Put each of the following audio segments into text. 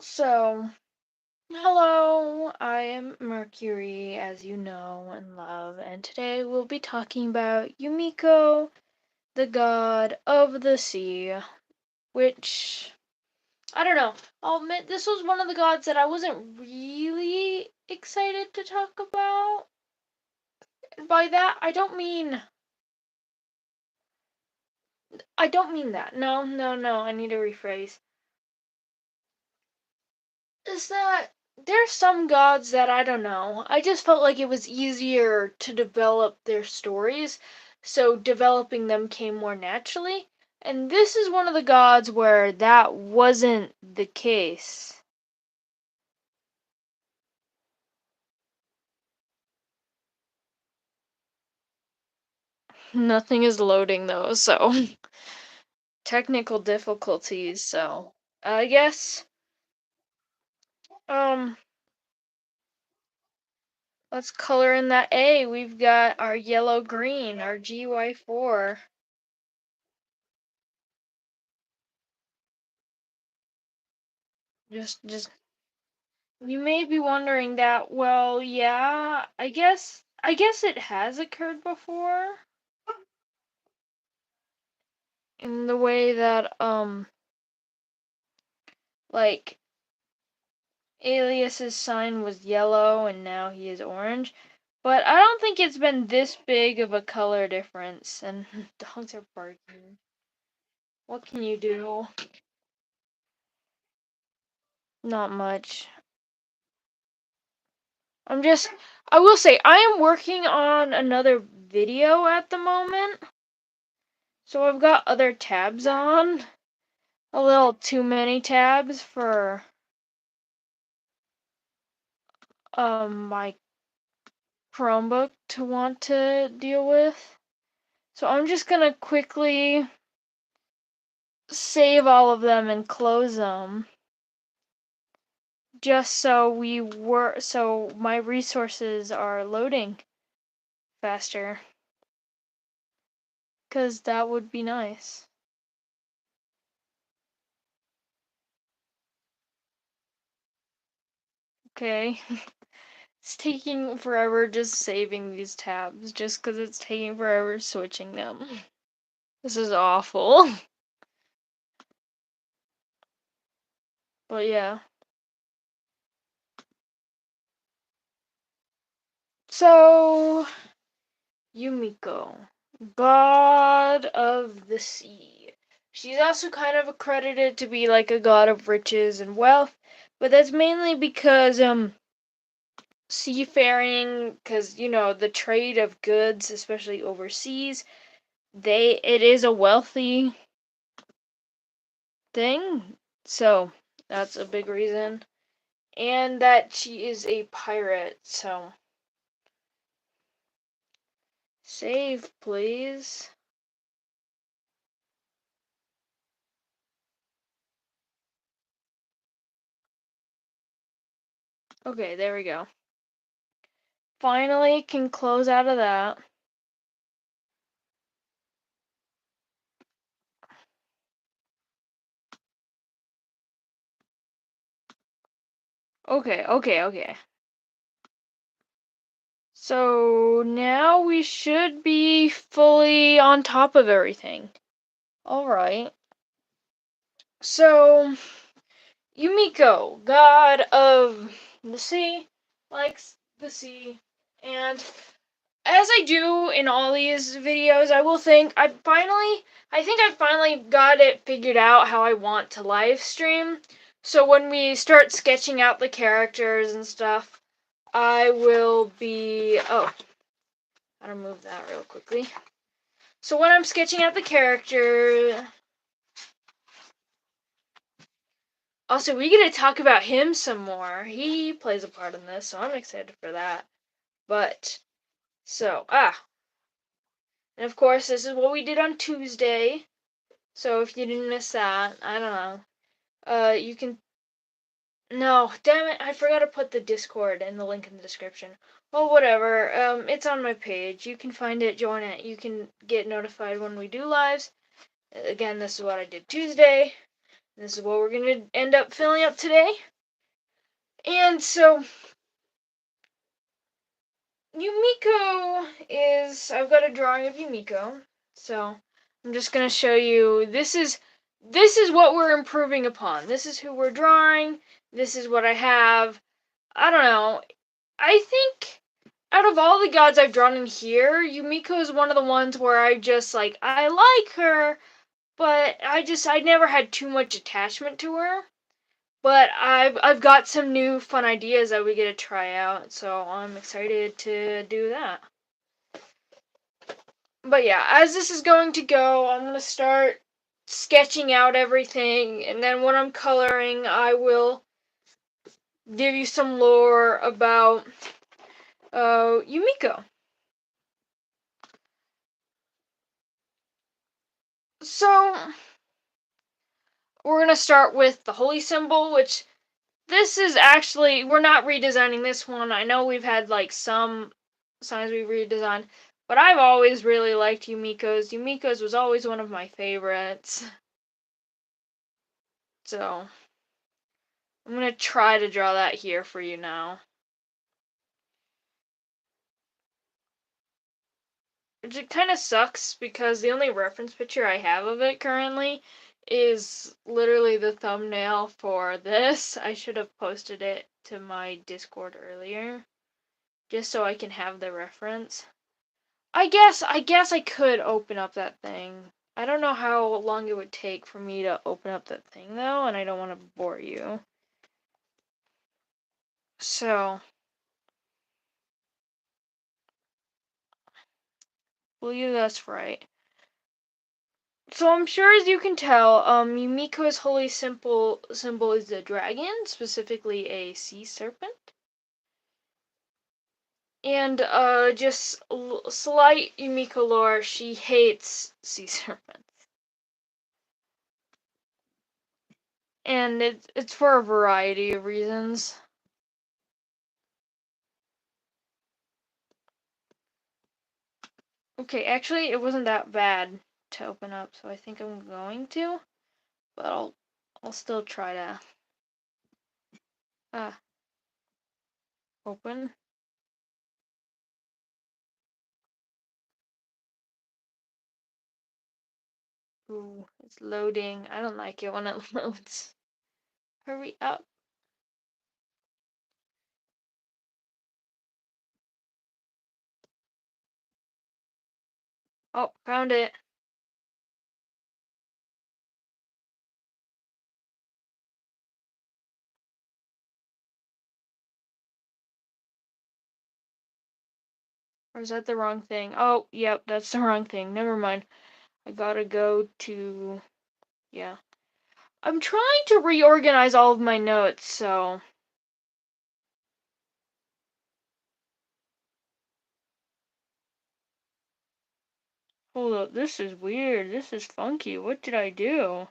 So, hello, I am Mercury, as you know and love, and today we'll be talking about Umiko, the god of the sea, which, I don't know, I'll admit this was one of the gods that I wasn't really excited to talk about. And by that, I don't mean that. No, I need to rephrase. Is that there's some gods that I don't know. I just felt like it was easier to develop their stories, so developing them came more naturally. And this is one of the gods where that wasn't the case. Nothing is loading though, so technical difficulties, so I guess um let's color in that A. We've got our yellow green, our GY4. Just You may be wondering that, well, yeah, I guess it has occurred before in the way that like Alias's sign was yellow and now he is orange. But I don't think it's been this big of a color difference, and dogs are barking. What can you do? Not much. I will say I am working on another video at the moment. So I've got other tabs on. A little too many tabs for my Chromebook to want to deal with. So I'm just gonna quickly save all of them and close them just so my resources are loading faster, cuz that would be nice. Okay. It's taking forever just saving these tabs just cuz it's taking forever switching them. This is awful. But yeah. So, Umiko, god of the sea. She's also kind of accredited to be like a god of riches and wealth, but that's mainly because seafaring, because the trade of goods, especially overseas, it is a wealthy thing. So, that's a big reason. And that she is a pirate, so save please. Okay, there we go. Finally can close out of that. Okay. So now we should be fully on top of everything. Alright. So, Umiko, god of the sea, likes the sea. And as I do in all these videos, I think I finally got it figured out how I want to live stream. So when we start sketching out the characters and stuff, I will be, gotta move that real quickly. So when I'm sketching out the character, also we get to talk about him some more. He plays a part in this, so I'm excited for that. But, so, and of course this is what we did on Tuesday. So if you didn't miss that, I don't know. You can. No, damn it! I forgot to put the Discord and the link in the description. Well, whatever. It's on my page. You can find it, join it. You can get notified when we do lives. Again, this is what I did Tuesday. This is what we're gonna end up filling up today. And so Umiko I've got a drawing of Umiko, so I'm just gonna show you, this is what we're improving upon. This is who we're drawing, this is what I have. I don't know, I think out of all the gods I've drawn in here, Umiko is one of the ones where I just like, I like her, but I never had too much attachment to her. But I've got some new fun ideas that we get to try out, so I'm excited to do that. But yeah, as this is going to go, I'm going to start sketching out everything, and then when I'm coloring, I will give you some lore about Umiko. So, we're going to start with the holy symbol, which this is actually, we're not redesigning this one. I know we've had like some signs we've redesigned, but I've always really liked Umiko's. Umiko's was always one of my favorites. So, I'm going to try to draw that here for you now. Which it kind of sucks because the only reference picture I have of it currently is literally the thumbnail for this. I should have posted it to my Discord earlier, just so I can have the reference. I guess I could open up that thing. I don't know how long it would take for me to open up that thing though, and I don't want to bore you. So, believe that's right. So I'm sure as you can tell, Yumiko's holy symbol is the dragon, specifically a sea serpent. And just slight Yumiko lore, she hates sea serpents. And it's for a variety of reasons. Okay, actually it wasn't that bad to open up, so I think I'm going to, but I'll still try to open. Ooh, it's loading. I don't like it when it loads. Hurry up. Oh, found it. Or is that the wrong thing? Oh, yep, that's the wrong thing. Never mind. I gotta go to... Yeah. I'm trying to reorganize all of my notes, so... Hold up, this is weird. This is funky. What did I do?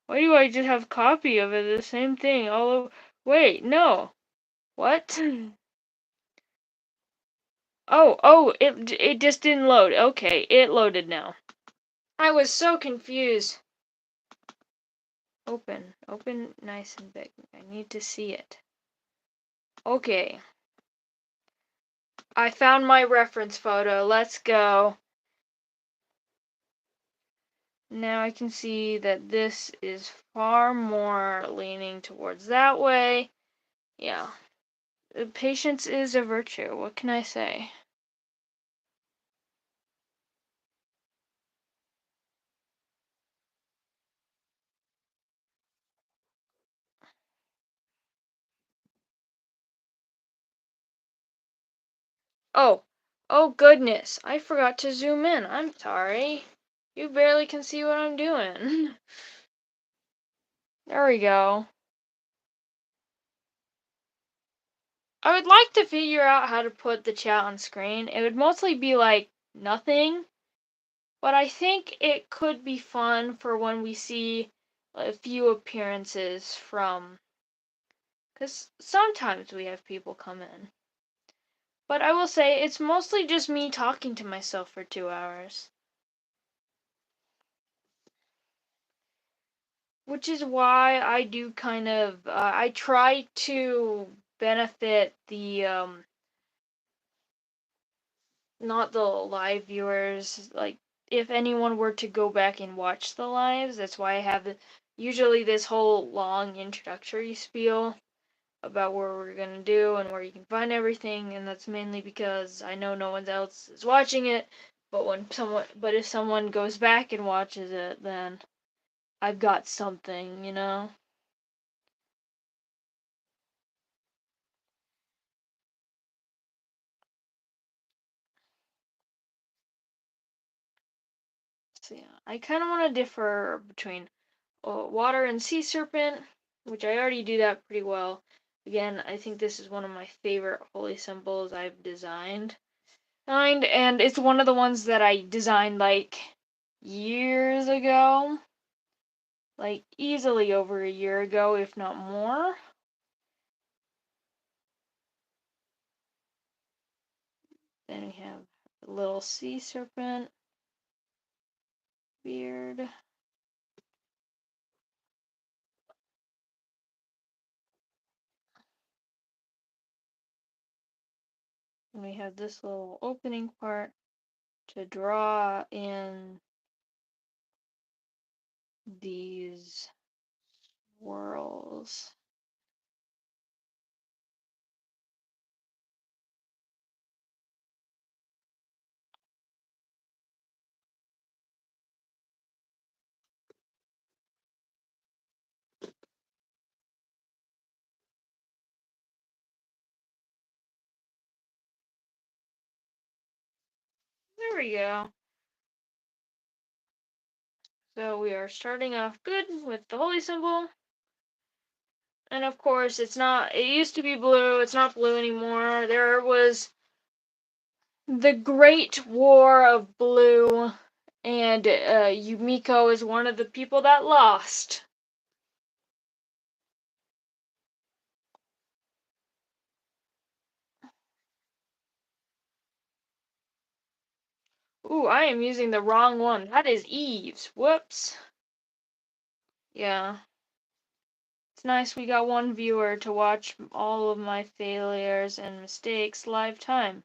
Why do I just have copy of it? The same thing all over... Wait, no. What? Oh, it just didn't load. Okay, it loaded now. I was so confused. Open nice and big. I need to see it. Okay. I found my reference photo. Let's go. Now I can see that this is far more leaning towards that way. Yeah. Patience is a virtue. What can I say? Oh. Oh goodness. I forgot to zoom in. I'm sorry. You barely can see what I'm doing. There we go. I would like to figure out how to put the chat on screen. It would mostly be like nothing, but I think it could be fun for when we see a few appearances from, because sometimes we have people come in. But I will say it's mostly just me talking to myself for 2 hours. which is why I do kind of I try to benefit the not the live viewers. Like, if anyone were to go back and watch the lives, that's why I have usually this whole long introductory spiel about what we're gonna do and where you can find everything, and that's mainly because I know no one else is watching it. But if someone goes back and watches it, then I've got something, you know. So yeah, I kind of want to differ between water and sea serpent, which I already do that pretty well. Again, I think this is one of my favorite holy symbols I've designed. And it's one of the ones that I designed like years ago. Like easily over a year ago, if not more. Then we have a little sea serpent beard. And we have this little opening part to draw in these swirls. There we go. So we are starting off good with the holy symbol. And of course, it used to be blue, it's not blue anymore. There was the Great War of Blue, and Umiko is one of the people that lost. Ooh, I am using the wrong one. That is Eve's. Whoops. Yeah. It's nice we got one viewer to watch all of my failures and mistakes live time.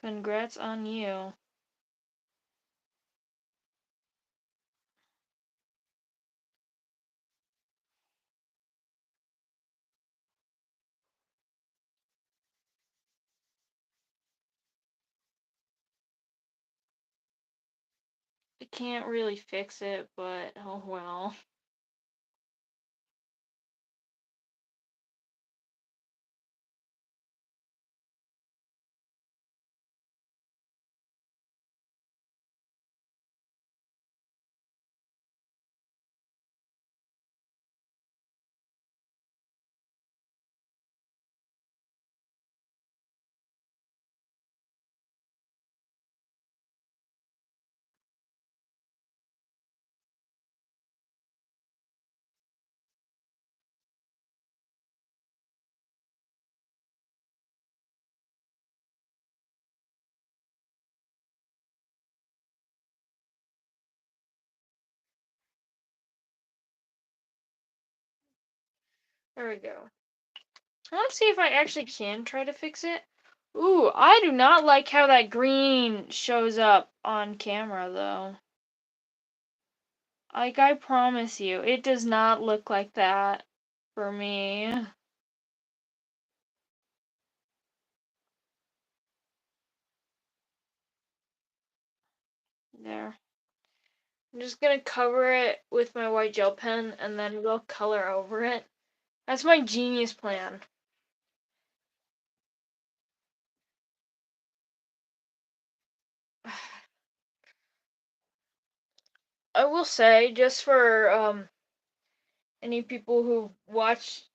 Congrats on you. I can't really fix it, but oh well. There we go. Let's see if I actually can try to fix it. Ooh, I do not like how that green shows up on camera, though. Like, I promise you, it does not look like that for me. There. I'm just gonna cover it with my white gel pen and then we'll color over it. That's my genius plan. I will say, just for any people who watched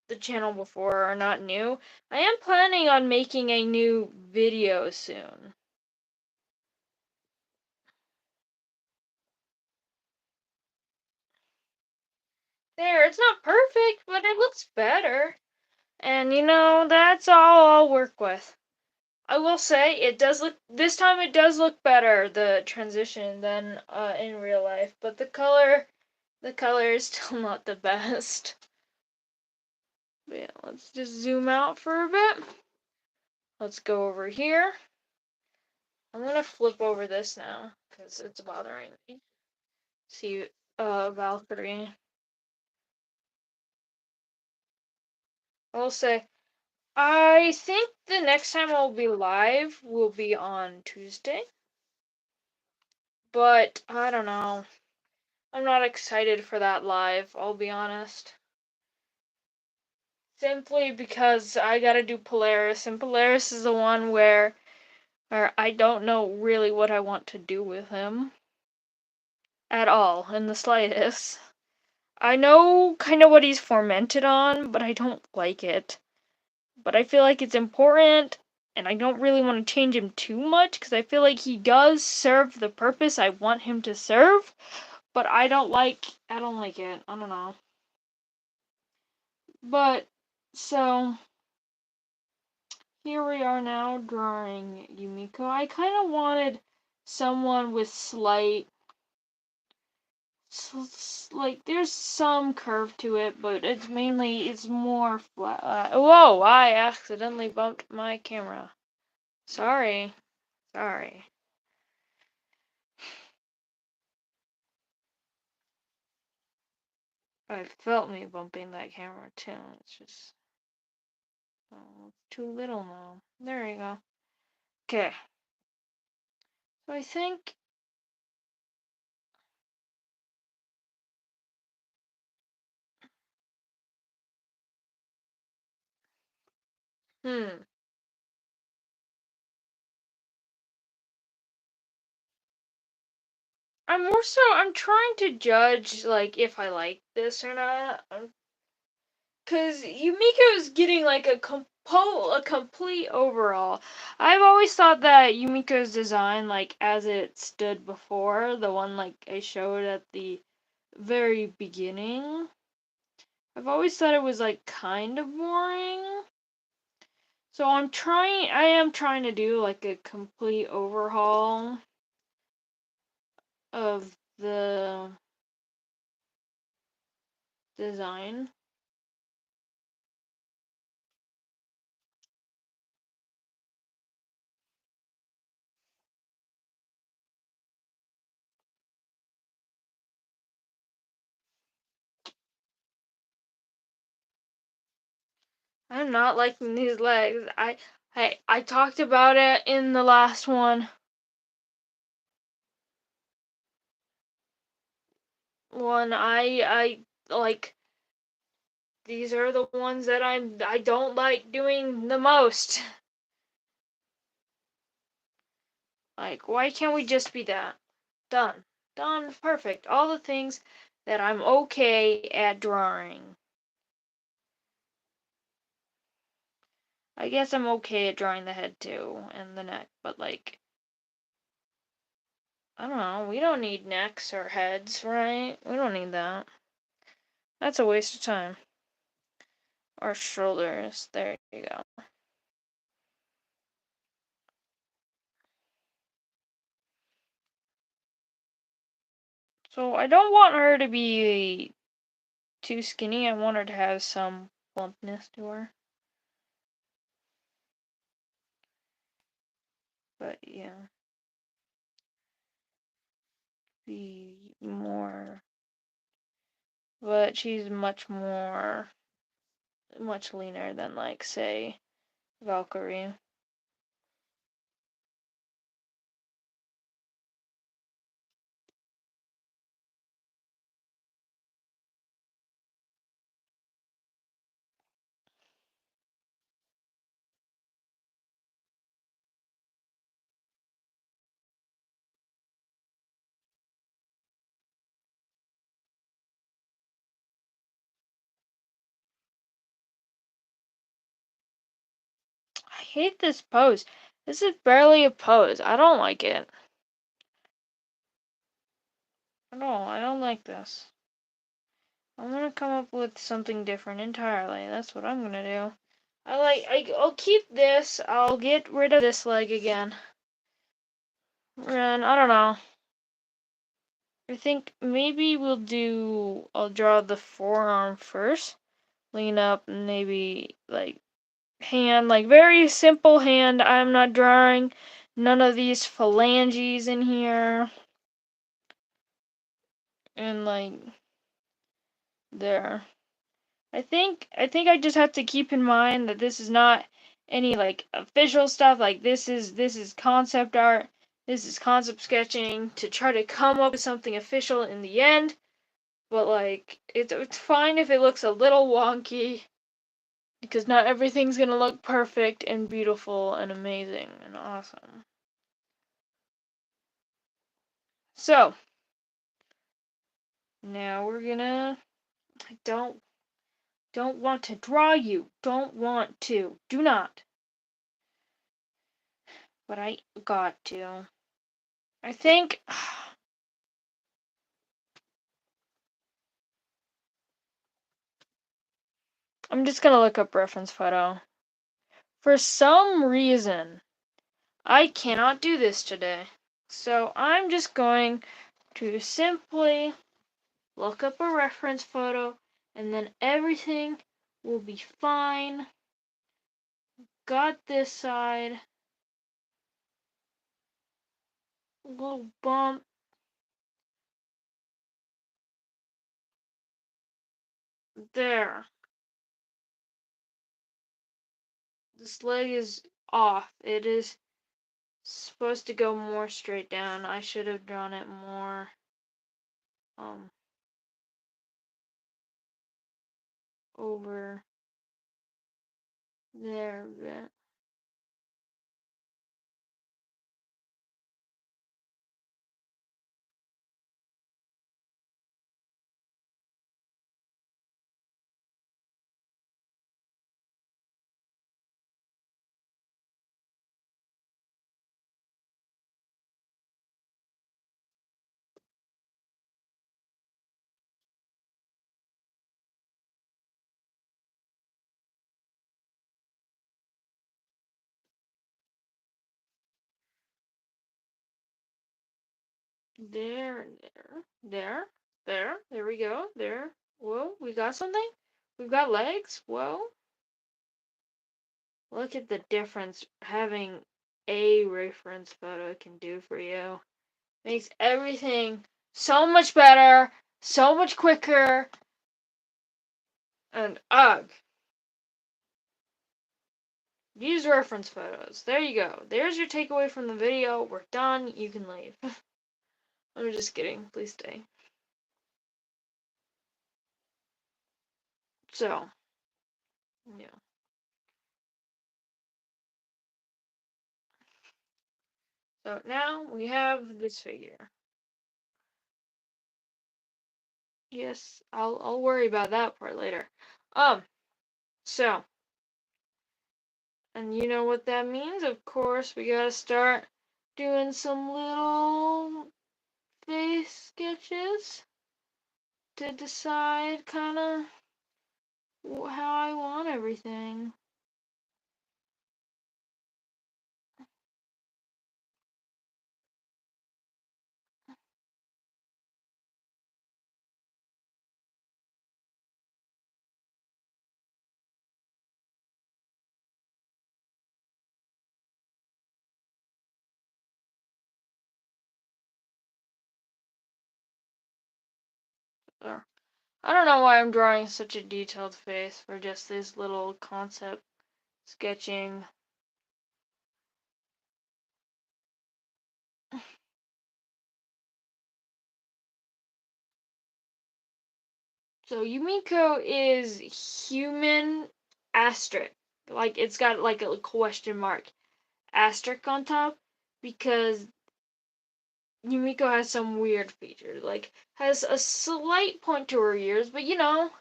the channel before or are not new, I am planning on making a new video soon. There, it's not perfect, but it looks better. And you know, that's all I'll work with. I will say it does look this time it does look better, the transition, than in real life, but the color The color is still not the best. But yeah, let's just zoom out for a bit. Let's go over here. I'm gonna flip over this now because it's bothering me. See, Valkyrie. I'll say, I think the next time I'll be live will be on Tuesday. But I don't know. I'm not excited for that live, I'll be honest. Simply because I gotta do Polaris, and Polaris is the one where I don't know really what I want to do with him. At all, in the slightest. I know kind of what he's fermented on, but I don't like it. But I feel like it's important, and I don't really want to change him too much, because I feel like he does serve the purpose I want him to serve, but I don't like it. I don't know. But, so, here we are now drawing Umiko. I kind of wanted someone with slight, like, there's some curve to it, but it's more flat. Whoa, I accidentally bumped my camera. Sorry. I felt me bumping that camera too. It's just too little now. There you go. Okay. So I think hmm. I'm trying to judge like if I like this or not. Cause Yumiko's getting like a complete overall. I've always thought that Yumiko's design, like as it stood before, the one like I showed at the very beginning, I've always thought it was like kind of boring. So I am trying to do like a complete overhaul of the design. I'm not liking these legs. I talked about it in the last one. I like these are the ones that I don't like doing the most. Like, why can't we just be that? Done. Done. Perfect. All the things that I'm okay at drawing. I guess I'm okay at drawing the head too, and the neck, but like, I don't know, we don't need necks or heads, right? We don't need that. That's a waste of time. Or shoulders, there you go. So I don't want her to be too skinny, I want her to have some plumpness to her. But yeah. Be more, but she's much leaner than like say Valkyrie. I hate this pose. This is barely a pose. I don't like it. I don't like this. I'm gonna come up with something different entirely. That's what I'm gonna do. I'll keep this. I'll get rid of this leg again. And I don't know. I think maybe I'll draw the forearm first. Lean up, and maybe like hand, like very simple hand. I'm not drawing none of these phalanges in here. And like there. I think I just have to keep in mind that this is not any like official stuff. Like this is concept art. This is concept sketching to try to come up with something official in the end. But like it's fine if it looks a little wonky because not everything's gonna look perfect and beautiful and amazing and awesome. So now we're gonna I don't want to draw you. Don't want to. Do not. But I got to. I think I'm just gonna look up reference photo. For some reason, I cannot do this today. So I'm just going to simply look up a reference photo and then everything will be fine. Got this side. Little bump. There. This leg is off. It is supposed to go more straight down. I should have drawn it more over there a bit. There, there we go, there. Whoa, we got something? We've got legs? Whoa. Look at the difference having a reference photo can do for you. Makes everything so much better, so much quicker, and ugh. Use reference photos. There you go. There's your takeaway from the video. We're done. You can leave. I'm just kidding. Please stay. So, yeah. So now we have this figure. Yes, I'll worry about that part later. So, and you know what that means? Of course, we gotta start doing some little face sketches to decide kind of how I want everything. So, I don't know why I'm drawing such a detailed face for just this little concept sketching. So Umiko is human asterisk. Like it's got like a question mark asterisk on top because Umiko has some weird features. Like has a slight point to her ears, but you know,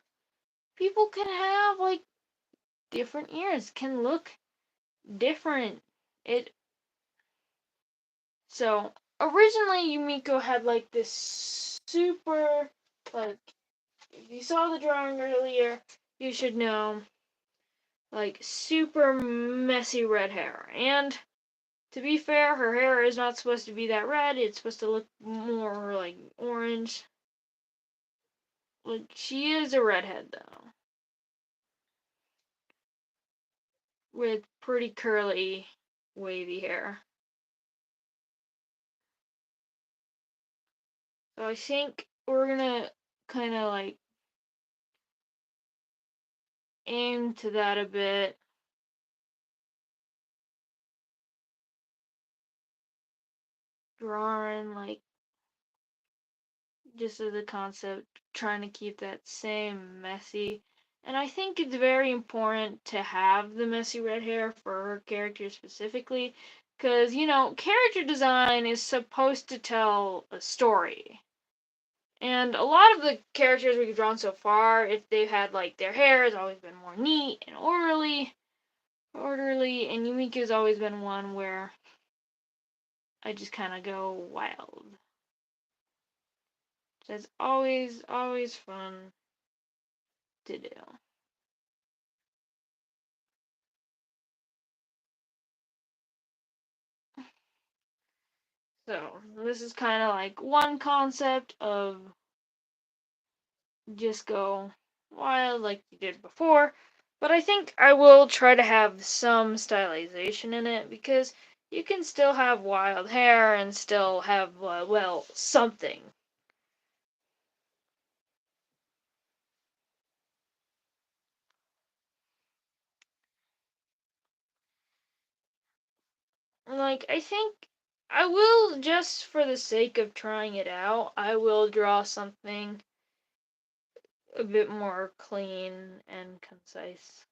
people can have like different ears, can look different. It so originally Umiko had like this super like if you saw the drawing earlier, you should know like super messy red hair. And to be fair, her hair is not supposed to be that red. It's supposed to look more like orange. Like, she is a redhead, though. With pretty curly, wavy hair. So I think we're gonna kind of like aim to that a bit. Drawing like just as a concept, trying to keep that same messy. And I think it's very important to have the messy red hair for her character specifically, because, character design is supposed to tell a story. And a lot of the characters we've drawn so far, if they've had, like, their hair has always been more neat and orderly, and Yumiko's always been one where I just kind of go wild. That's always fun to do. So, this is kind of like one concept of just go wild like you did before, but I think I will try to have some stylization in it because you can still have wild hair and still have, well, something. Like, I think I will, just for the sake of trying it out, I will draw something a bit more clean and concise.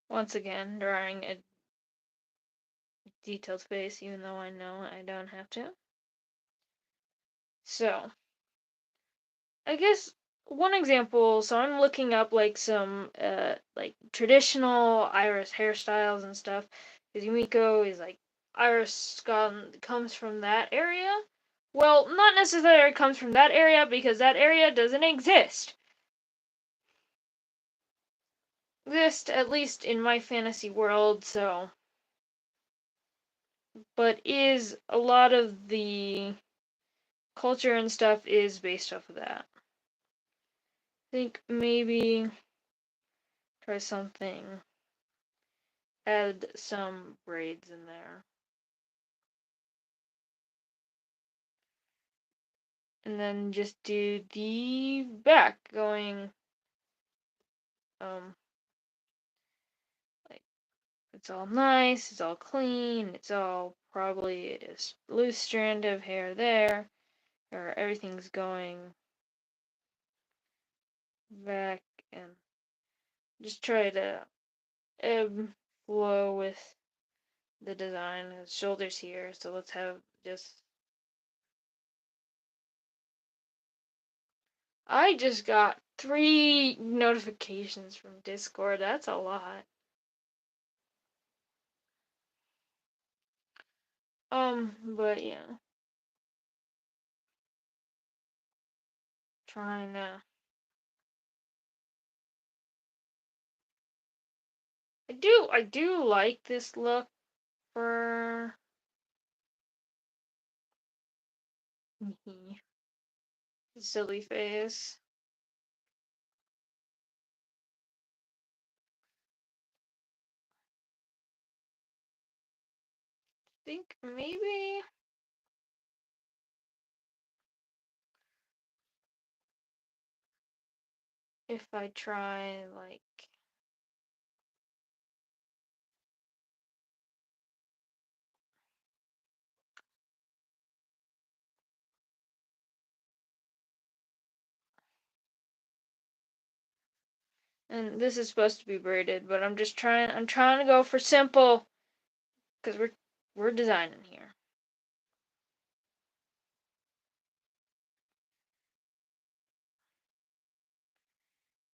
Once again, drawing a detailed face, even though I know I don't have to. So, I guess one example, so I'm looking up like some like traditional Irish hairstyles and stuff, because Umiko is like Irish comes from that area. Well, not necessarily comes from that area because that area doesn't exist at least in my fantasy world, so but is a lot of the culture and stuff is based off of that. I think maybe try something, add some braids in there. And then just do the back going, like, it's all nice, it's all clean, it's all probably a loose strand of hair there, or everything's going back, and just try to ebb flow with the design. The shoulders here, so let's have just. I just got 3 notifications from Discord. That's a lot. But yeah. Trying to. I do like this look for me. Silly face. Think maybe if I try like. And this is supposed to be braided, but I'm trying to go for simple because we're designing here.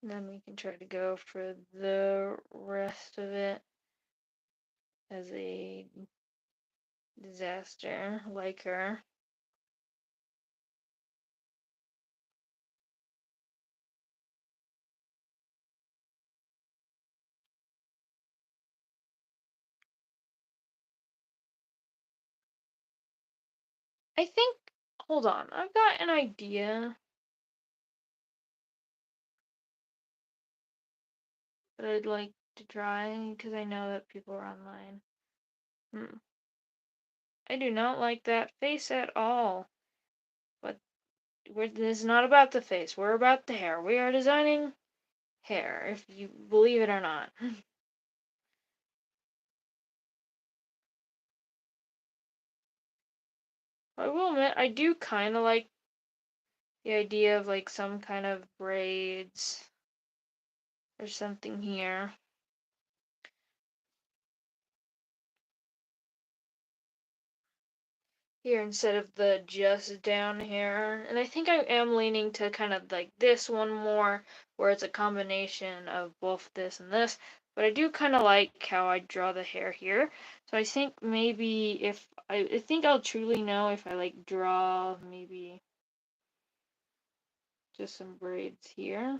And then we can try to go for the rest of it as a disaster, like her. I think, hold on, I've got an idea that I'd like to try because I know that people are online. I do not like that face at all. But this is not about the face. We're about the hair. We are designing hair, if you believe it or not. I will admit, I do kind of like the idea of like some kind of braids or something here. Here instead of the just down hair. And I think I am leaning to kind of like this one more, where it's a combination of both this and this. But I do kind of like how I draw the hair here. So I think maybe if I think I'll truly know if I like draw maybe just some braids here.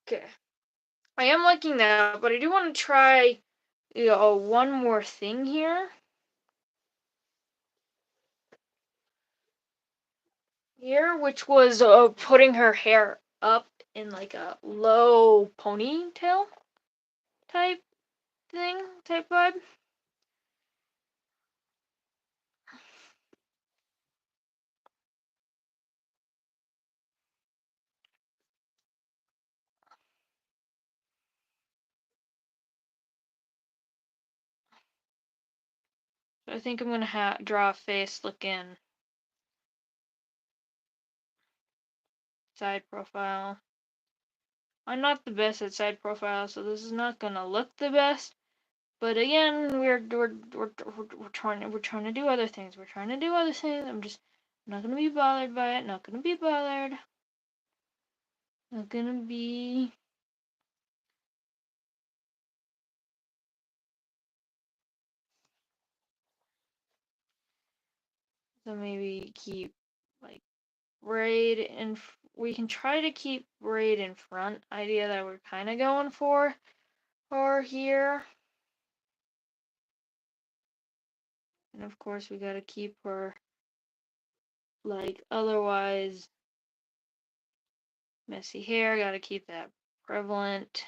Okay. I am liking that, but I do want to try one more thing here. Which was putting her hair up in like a low ponytail type type vibe. So I think I'm gonna draw a face looking side profile. I'm not the best at side profile, so this is not gonna look the best. But again, we're trying to do other things. We're trying to do other things. I'm not gonna be bothered by it. Not gonna be bothered. Not gonna be. So maybe keep like braid and we can try to keep braid in front. Idea that we're kind of going for here. And of course, we gotta keep her like otherwise messy hair. Gotta keep that prevalent.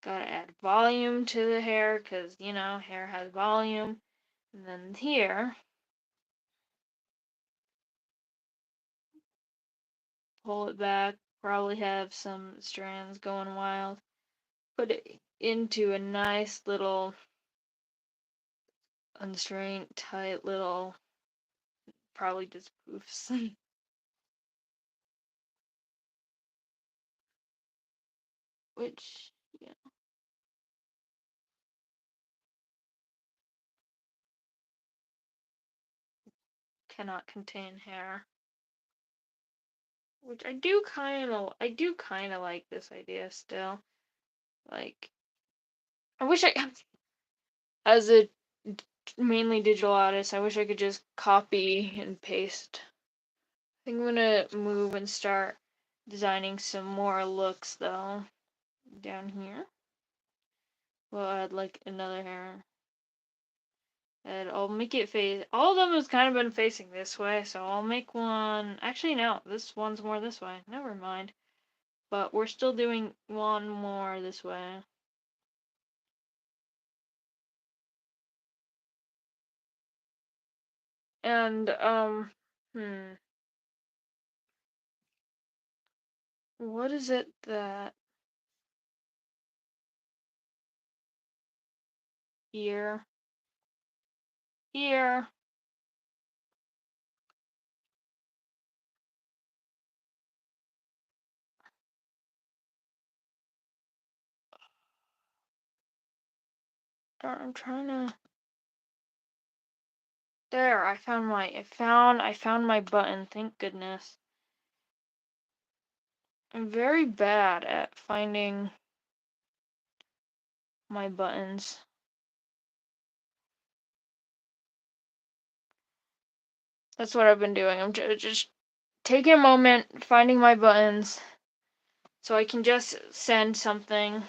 Gotta add volume to the hair because hair has volume. And then here, pull it back. Probably have some strands going wild. Put it into a nice little unstrained, tight little, probably just poofs. Which, yeah, cannot contain hair. Which I do kind of like this idea still. Like, I wish as a mainly digital artist, I wish I could just copy and paste. I think I'm gonna move and start designing some more looks though. Down here, we'll add like another hair. And I'll make it face. All of them has kind of been facing this way, so I'll make one. Actually, no, this one's more this way. Never mind. But we're still doing one more this way. And, what is it that ear, ear, I'm trying to. There, I found my button. Thank goodness. I'm very bad at finding my buttons. That's what I've been doing. I'm just taking a moment, finding my buttons, so I can just send something.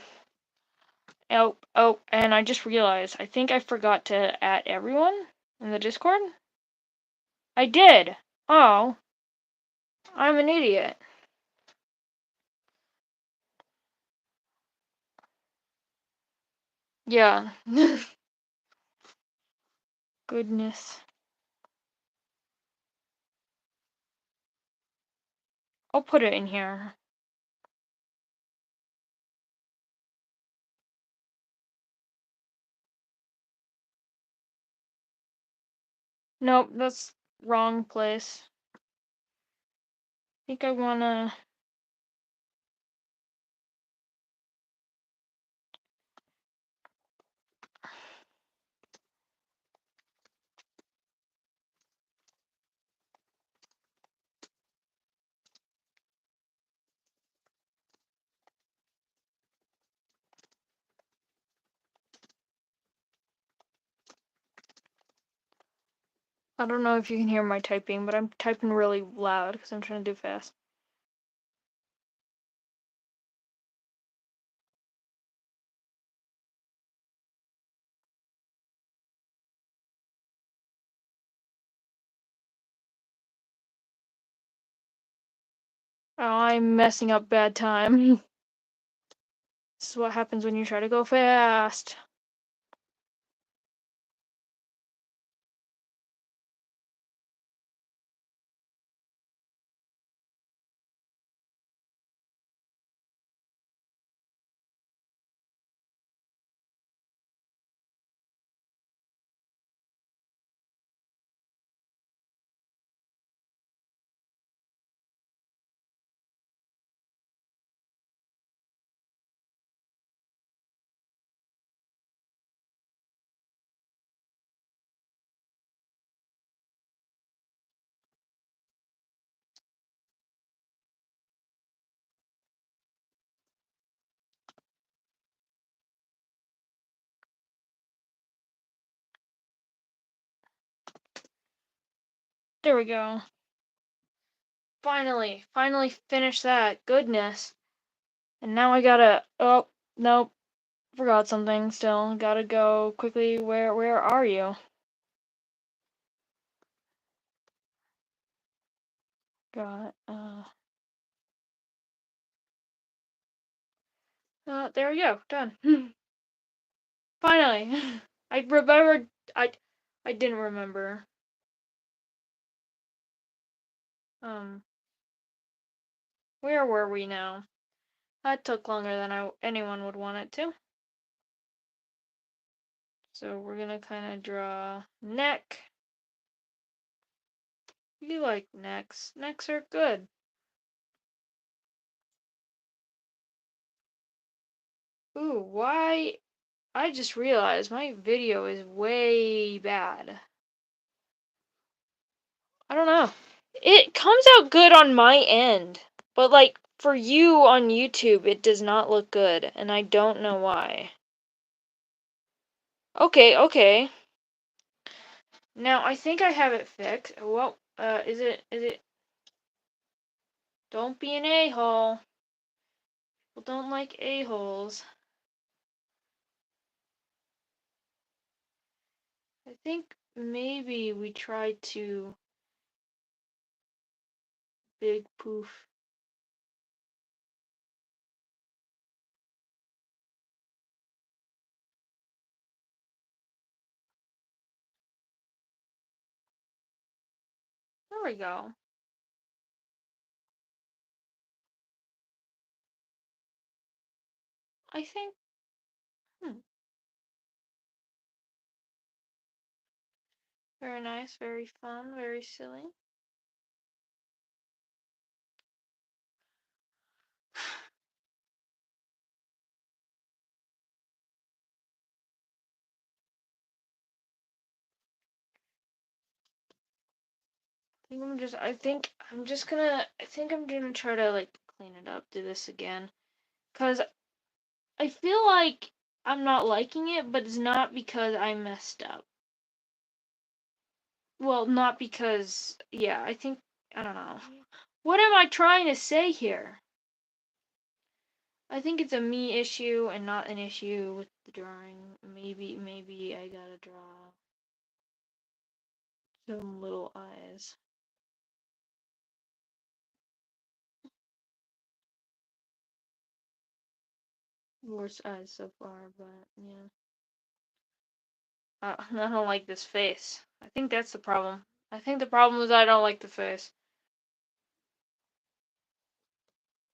Oh, and I just realized, I think I forgot to add everyone in the Discord. I did! Oh, I'm an idiot. Yeah. Goodness. I'll put it in here. Nope, that's wrong place. I think I wanna... I don't know if you can hear my typing, but I'm typing really loud because I'm trying to do fast. Oh, I'm messing up bad time. This is what happens when you try to go fast. There we go. Finally finished that. Goodness. And now I gotta... Oh, nope. Forgot something still. Gotta go quickly. Where are you? Got, there we go. Done. Finally. I remembered... I didn't remember. Where were we now? That took longer than anyone would want it to. So we're gonna kind of draw neck. You like necks. Necks are good. Ooh, why? I just realized my video is way bad. I don't know. It comes out good on my end, but like for you on YouTube, it does not look good, and I don't know why. Okay. Now I think I have it fixed. Well, is it? Don't be an a-hole. People don't like a-holes. I think maybe we tried to big poof. There we go. I think, very nice, very fun, very silly. I think I'm gonna try to like clean it up, do this again. Cause I feel like I'm not liking it, but it's not because I messed up. Well, not because, yeah, I don't know. What am I trying to say here? I think it's a me issue and not an issue with the drawing. Maybe I gotta draw some little eyes. Worst eyes so far, but yeah. I don't like this face. I think that's the problem. I think the problem is I don't like the face.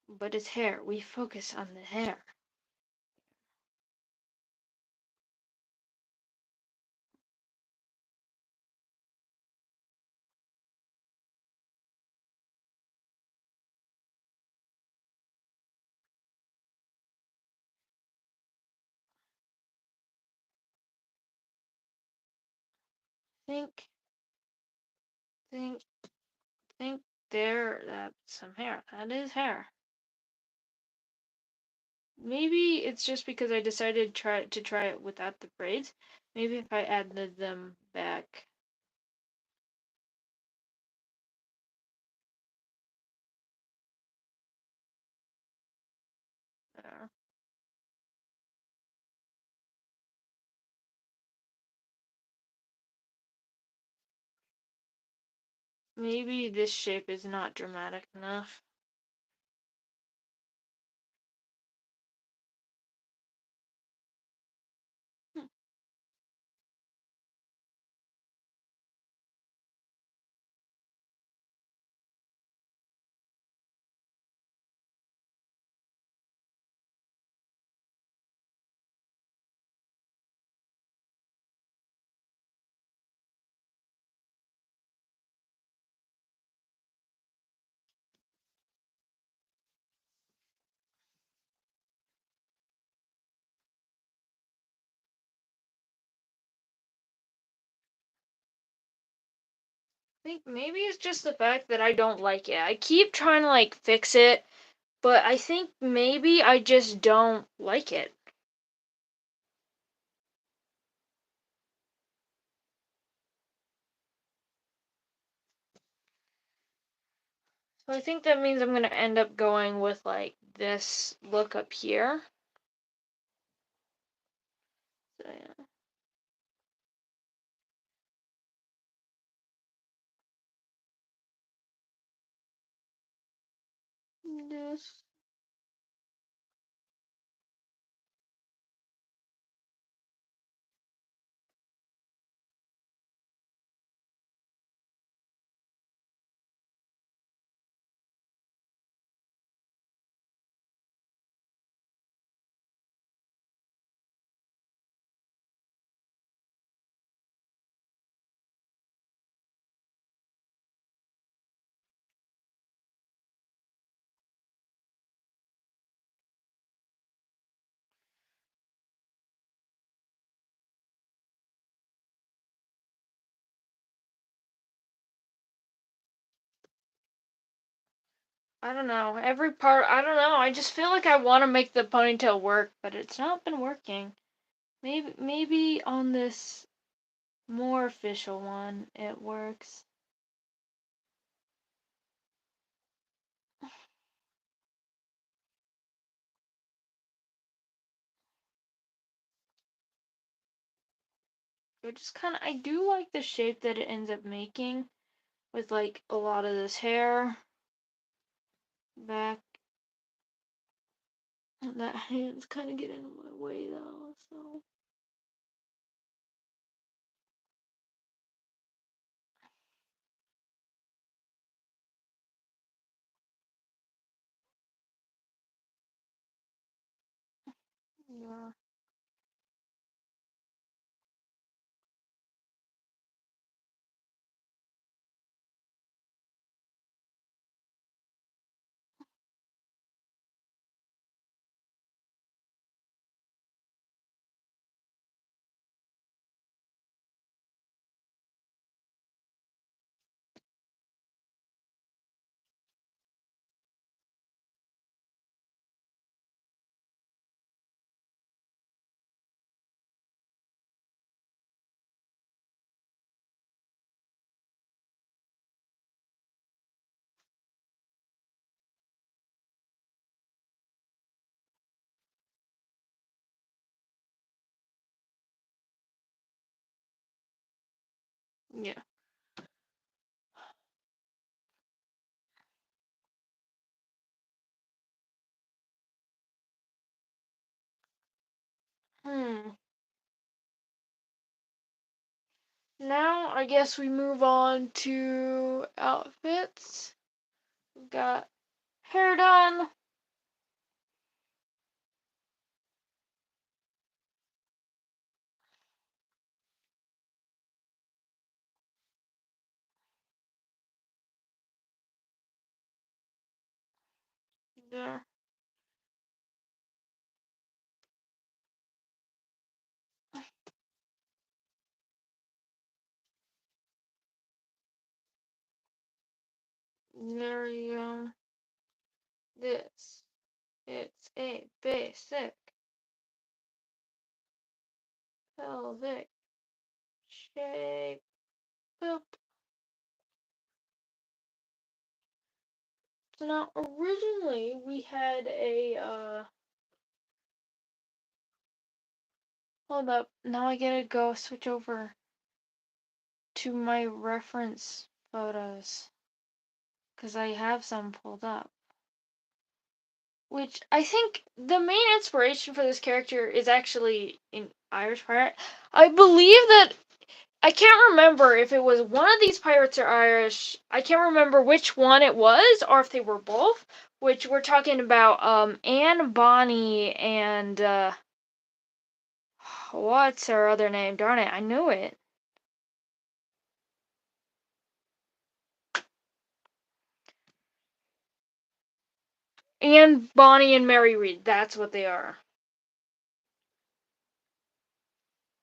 But it's hair. We focus on the hair. Think, think, think there, that's some hair. That is hair. Maybe it's just because I decided to try it without the braids. Maybe if I added them back. There. Maybe this shape is not dramatic enough. I think maybe it's just the fact that I don't like it. I keep trying to like fix it, but I think maybe I just don't like it. So I think that means I'm gonna end up going with like this look up here. So yeah. This. I don't know. Every part, I don't know. I just feel like I want to make the ponytail work, but it's not been working. Maybe on this more official one it works. I do like the shape that it ends up making with like a lot of this hair back. That hand's kind of getting in my way though, so. Yeah. Yeah. Hmm. Now I guess we move on to outfits. We've got hair done. There. There you go. This. It's a basic pelvic shape. Boop. So now originally we had a hold up. Now I gotta go switch over to my reference photos because I have some pulled up. Which I think the main inspiration for this character is actually an Irish pirate. I believe that I can't remember if it was one of these pirates are Irish. I can't remember which one it was or if they were both. Which we're talking about Anne Bonny and what's her other name? Darn it, I knew it. Anne Bonny and Mary Read. That's what they are.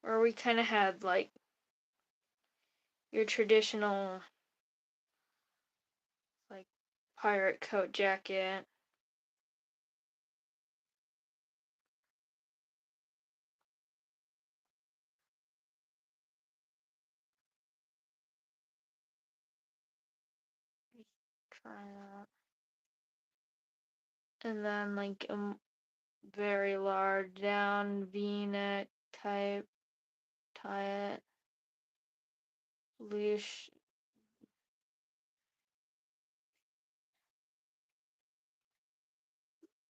Where we kind of had like your traditional like pirate coat jacket. Try that. And then like a very large down V-neck type, tie it, leash,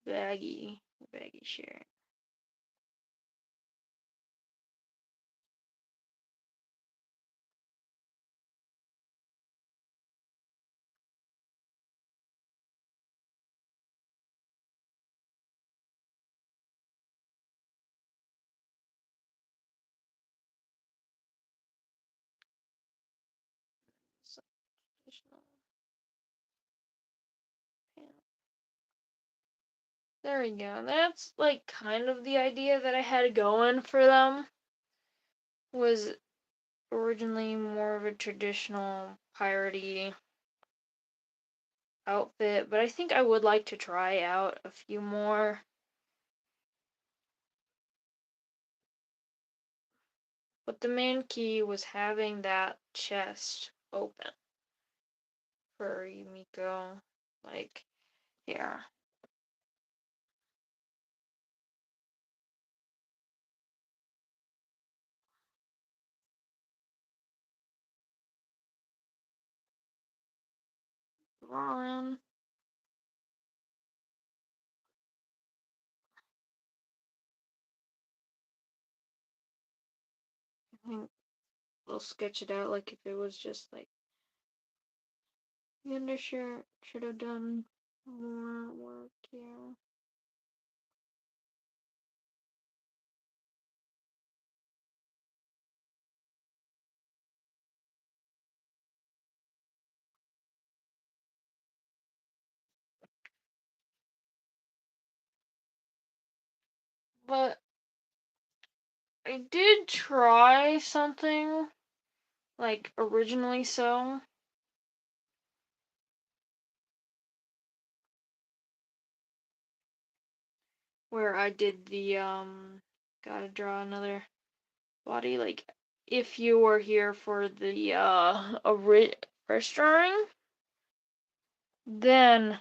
baggy shirt. So, additional pant. There we go. That's like kind of the idea that I had going for them. Was originally more of a traditional piratey outfit, but I think I would like to try out a few more. But the main key was having that chest open for Umiko. Like, yeah. Ron. I think we'll sketch it out like if it was just like the undershirt should have done more work here. But I did try something like originally so where I did the gotta draw another body like if you were here for the first drawing, then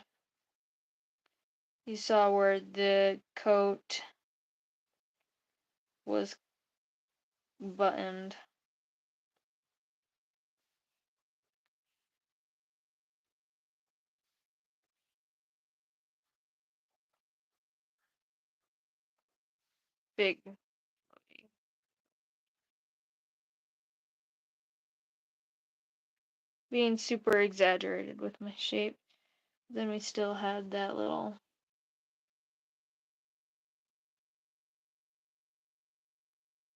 you saw where the coat was buttoned. big. Being super exaggerated with my shape. Then we still had that little.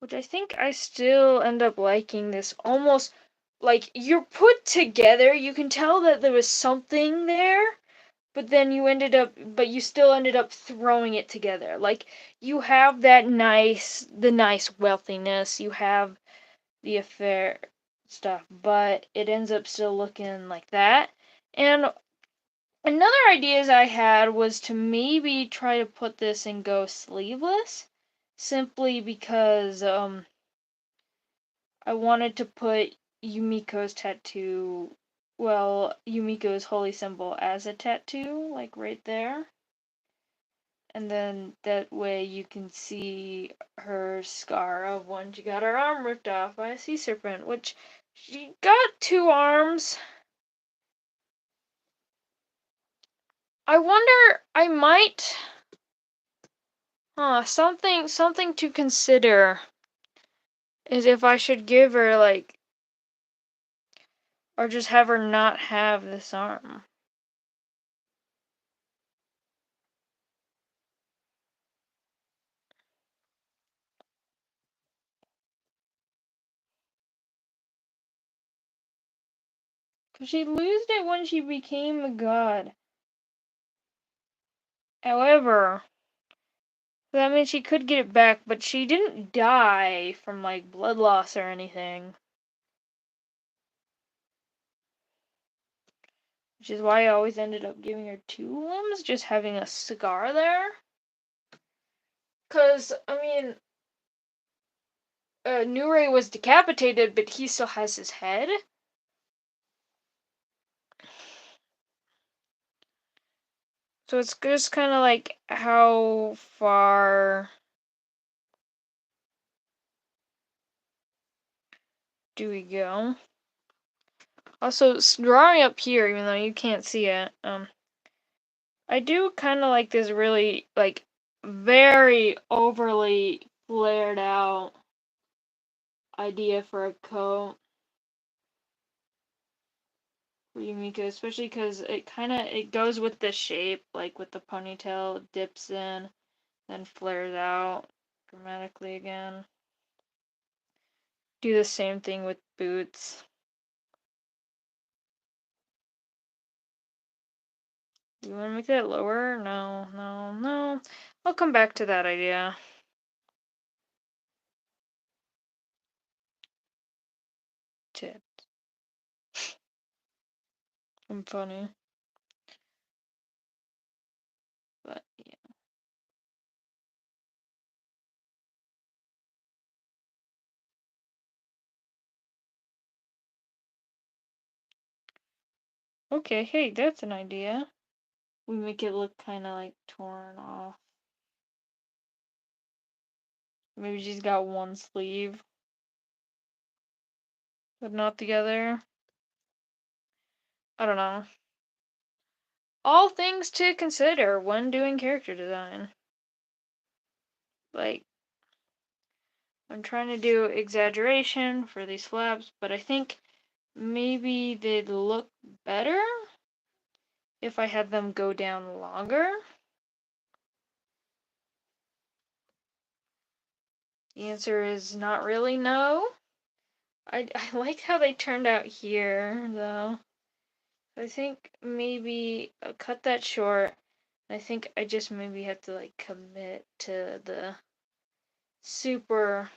Which I think I still end up liking this almost like you're put together. You can tell that there was something there, but then you still ended up throwing it together. Like you have the nice wealthiness, you have the affair stuff, but it ends up still looking like that. And another ideas I had was to maybe try to put this and go sleeveless, simply because I wanted to put Umiko's tattoo, Umiko's holy symbol as a tattoo, like right there. And then that way you can see her scar of when she got her arm ripped off by a sea serpent, which she got 2 arms. I wonder, I might, something to consider is if I should give her, like, or just have her not have this arm. Because she lost it when she became a god. However, that means she could get it back, but she didn't die from, like, blood loss or anything. Which is why I always ended up giving her 2 limbs, just having a scar there. Because, I mean, Nure was decapitated, but he still has his head. So it's just kind of like how far do we go? Also, drawing up here, even though you can't see it, I do kind of like this really, like, very overly flared out idea for a coat for Umiko, especially because it goes with the shape, like with the ponytail, it dips in, then flares out dramatically again. Do the same thing with boots. Do you want to make that lower? No, no, no. I'll come back to that idea. Tip. I'm funny. But yeah. Okay, hey, that's an idea. We make it look kind of like torn off. Maybe she's got one sleeve, but not the other. I don't know. All things to consider when doing character design. Like, I'm trying to do exaggeration for these flaps, but I think maybe they'd look better if I had them go down longer. The answer is not really no. I like how they turned out here, though. I think maybe I'll cut that short. I think I just maybe have to, like, commit to the super,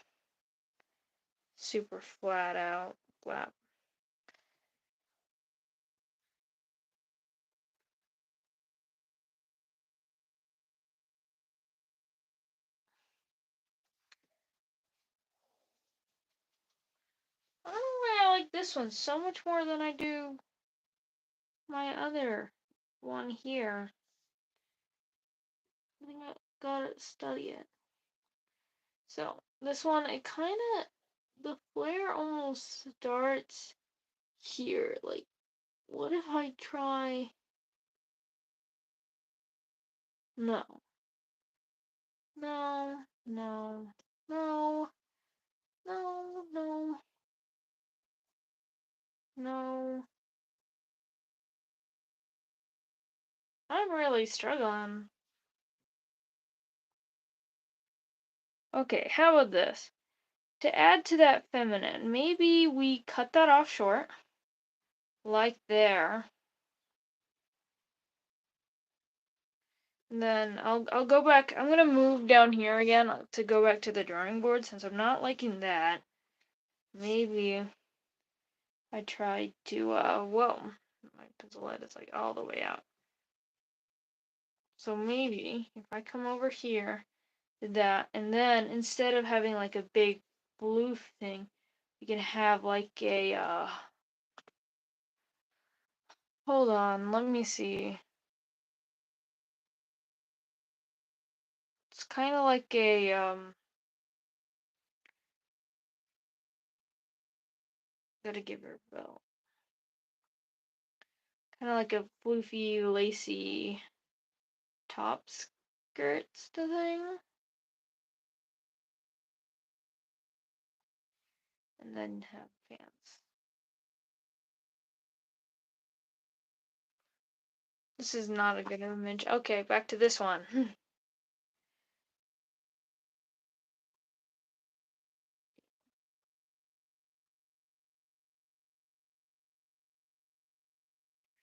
super flat out flap. I don't know why I like this one so much more than I do my other one here. I think I gotta study it. So, this one, it kinda, the flare almost starts here. Like, what if I try? No. No. No. No. No. No. No. I'm really struggling. Okay, how about this? To add to that feminine, maybe we cut that off short, like there. And then I'll go back. I'm gonna move down here again to go back to the drawing board since I'm not liking that. Maybe I try to whoa, my pencil head is like all the way out. So maybe if I come over here, did that, and then instead of having like a big blue thing, we can have like a hold on, let me see. It's kind of like a gotta give her a belt. Kind of like a floofy, lacy top skirts thing. And then have pants. This is not a good image. Okay, back to this one.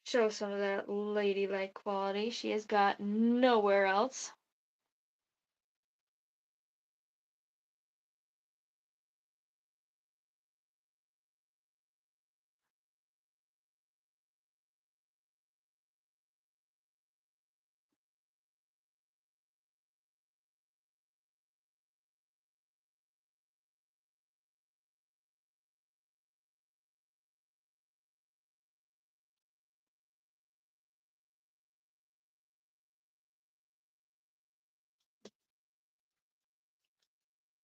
Show some of that ladylike quality she has got nowhere else.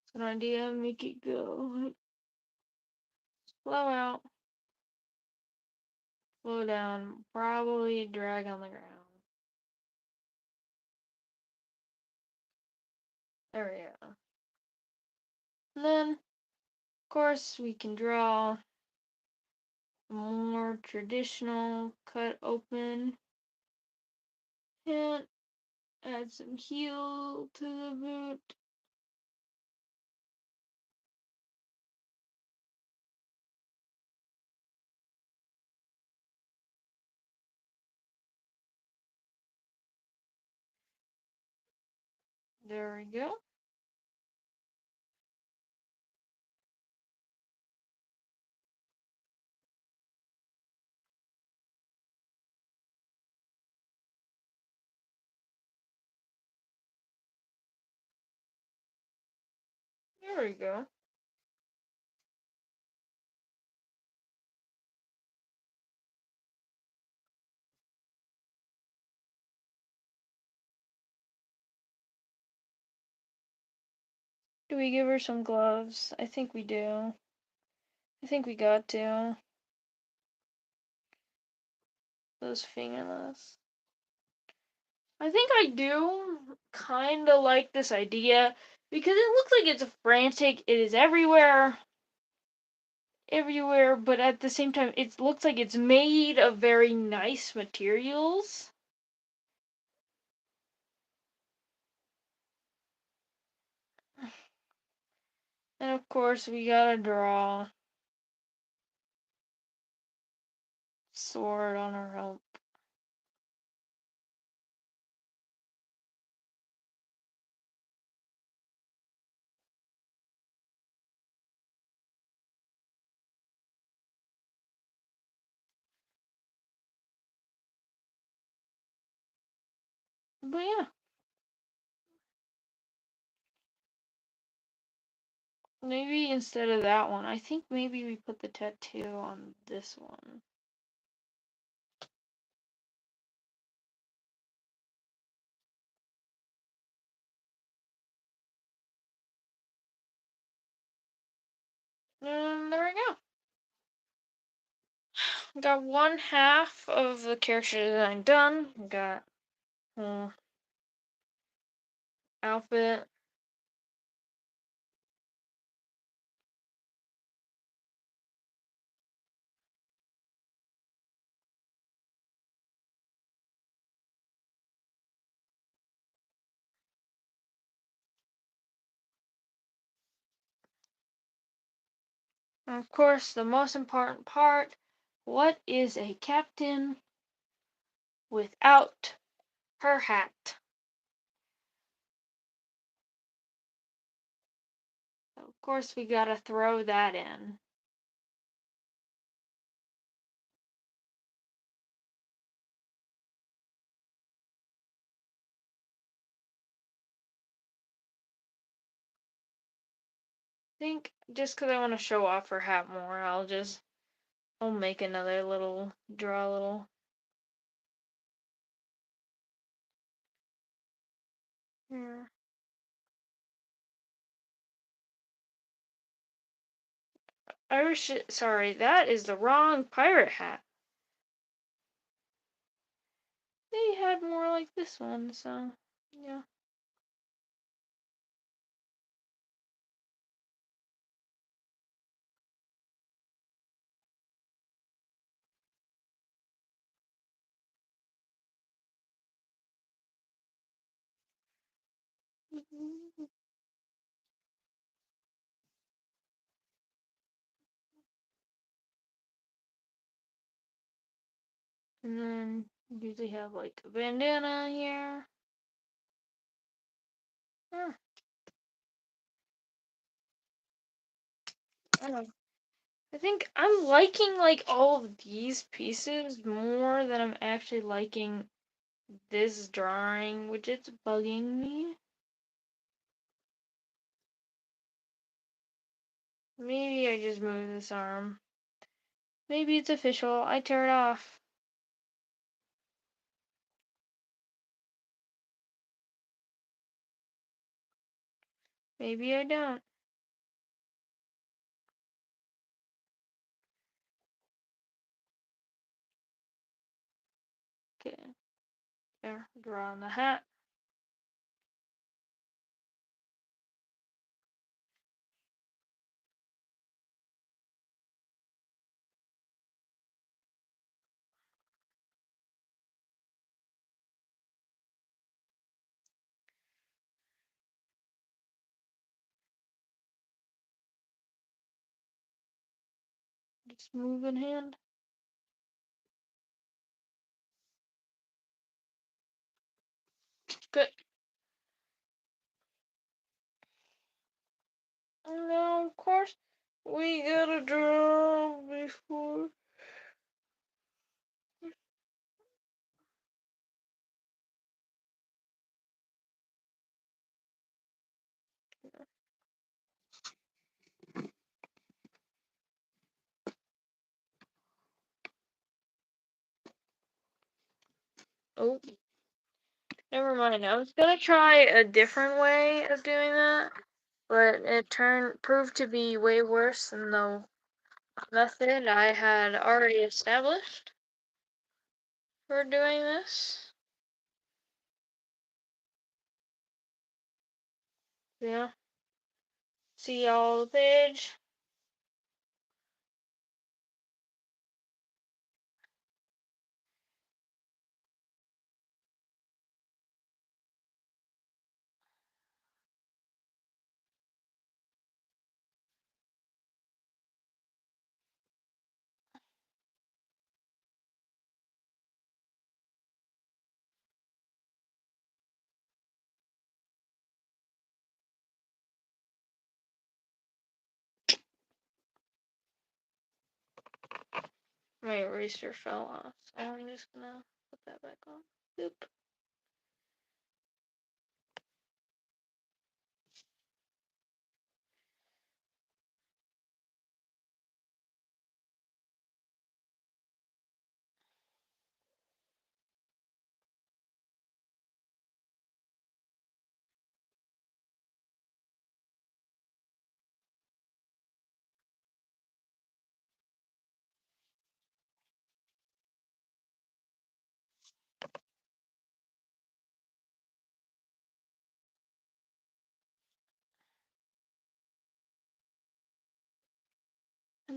It's an idea, make it go. Flow out, flow down, probably drag on the ground. There we go. And then, of course, we can draw more traditional cut open and add some heel to the boot. There we go. There we go. Do we give her some gloves? I think we do. I think we got to. Those fingernails. I think I do kind of like this idea because it looks like it's frantic. It is everywhere, everywhere, but at the same time, it looks like it's made of very nice materials. And of course, we gotta draw sword on her rope. But yeah, maybe instead of that one, I think maybe we put the tattoo on this one. And there we go. Got one half of the character design done. Got outfit. And of course, the most important part, what is a captain without her hat? So of course, we gotta throw that in. I think just because I want to show off her hat more, I'll make another little, draw a little. Here. Sorry, that is the wrong pirate hat. They had more like this one, so yeah. And then usually have like a bandana here. Huh, I don't know. I think I'm liking like all of these pieces more than I'm actually liking this drawing, which is bugging me. Maybe I just move this arm. Maybe it's official. I tear it off. Maybe I don't. Okay. There. Draw on the hat. Just move in hand. Good. And now, of course, we gotta draw before. Oh, never mind. I was gonna try a different way of doing that, but it proved to be way worse than the method I had already established for doing this. Yeah. See all the page. My eraser fell off, so I'm just gonna put that back on. Oop.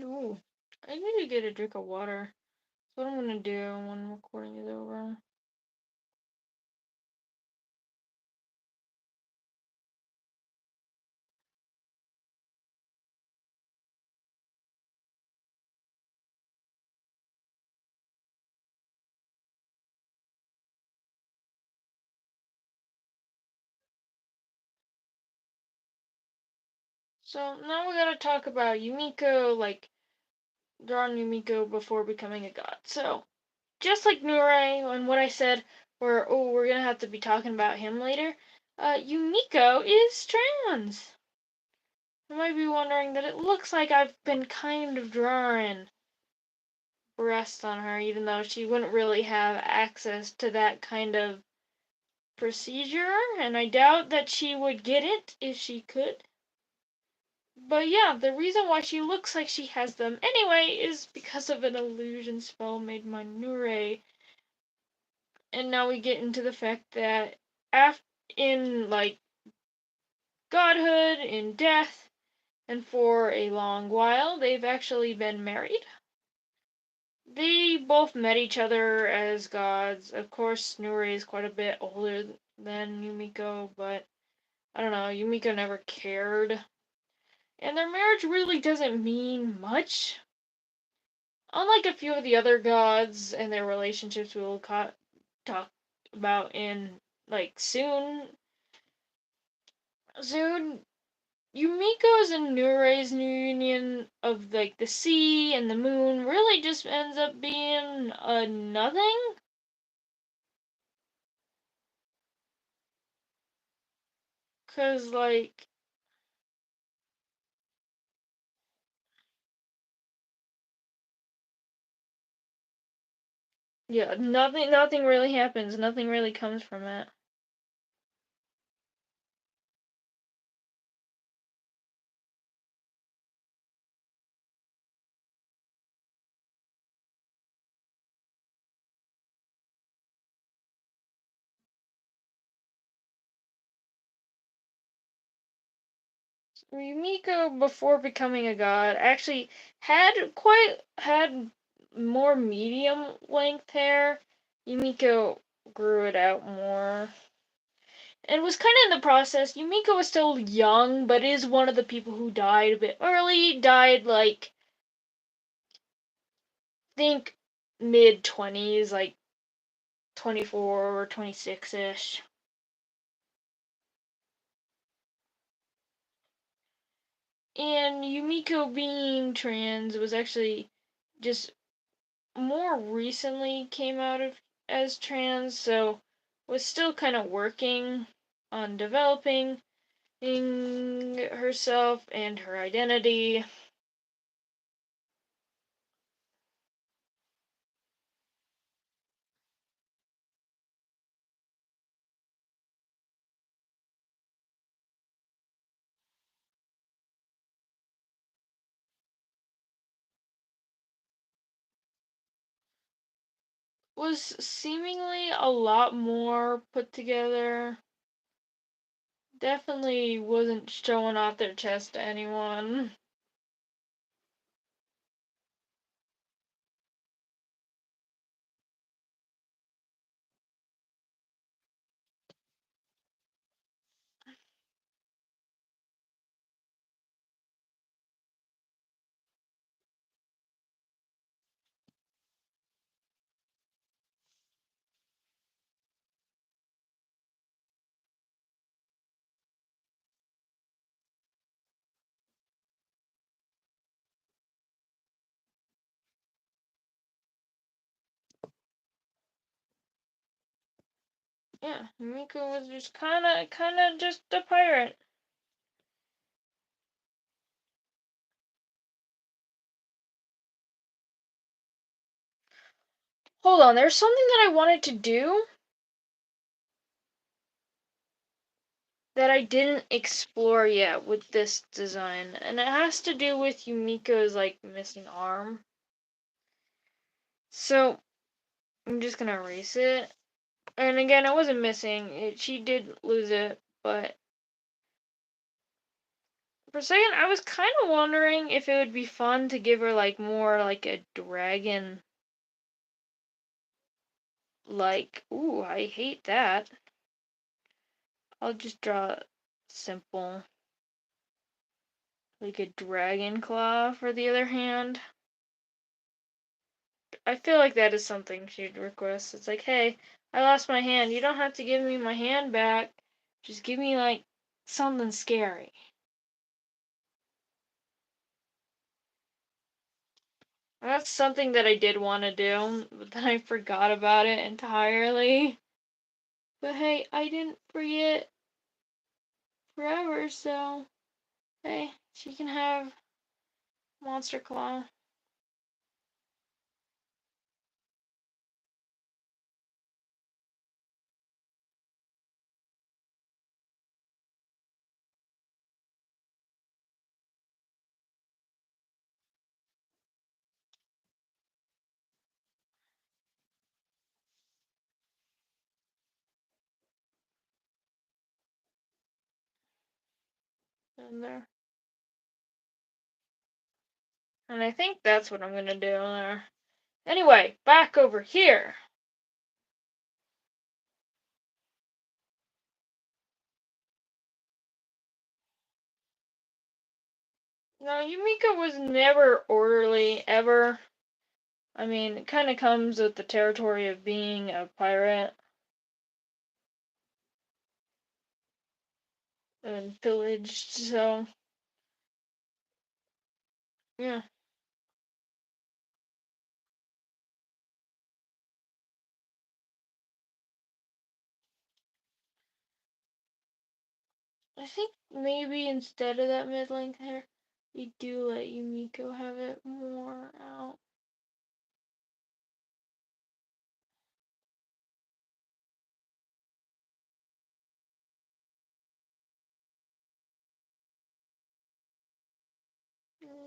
Ooh. I need to get a drink of water. That's what I'm gonna do when recording is over. So now we gotta talk about Umiko, like drawing Umiko before becoming a god. So just like Nurei and what I said, we're gonna have to be talking about him later. Umiko is trans. You might be wondering that it looks like I've been kind of drawing breast on her, even though she wouldn't really have access to that kind of procedure, and I doubt that she would get it if she could. But yeah, the reason why she looks like she has them anyway is because of an illusion spell made by Nurei. And now we get into the fact that in like godhood, in death, and for a long while, they've actually been married. They both met each other as gods. Of course, Nuri is quite a bit older than Yumiko, but I don't know, Yumiko never cared. And their marriage really doesn't mean much. Unlike a few of the other gods and their relationships we'll talk about in like soon, Yumiko's and Nurei's new union of like the sea and the moon really just ends up being a nothing. Cause like yeah, nothing really happens. Nothing really comes from it. Yumiko before becoming a god actually had more medium length hair. Yumiko grew it out more. And was kind of in the process. Yumiko was still young, but is one of the people who died a bit early. Died like think mid 20s, like 24 or 26 ish. And Yumiko being trans was actually just more recently came out of as trans, so was still kind of working on developing herself and her identity. Was seemingly a lot more put together. Definitely wasn't showing off their chest to anyone. Yeah, Miko was just kinda just a pirate. Hold on, there's something that I wanted to do that I didn't explore yet with this design, and it has to do with Yumiko's like missing arm. So I'm just gonna erase it. And again, it wasn't missing. She did lose it, but for a second, I was kind of wondering if it would be fun to give her like more like a dragon. Like, ooh, I hate that. I'll just draw simple, like a dragon claw for the other hand. I feel like that is something she'd request. It's like, hey, I lost my hand. You don't have to give me my hand back. Just give me like something scary. That's something that I did want to do, but then I forgot about it entirely. But hey, I didn't forget forever, so hey, she can have Monster Claw. In there. And I think that's what I'm gonna do there. Anyway, back over here. Now, Umiko was never orderly, ever. I mean, it kind of comes with the territory of being a pirate and pillaged, so yeah. I think maybe instead of that mid-length hair, we do let Umiko have it more out.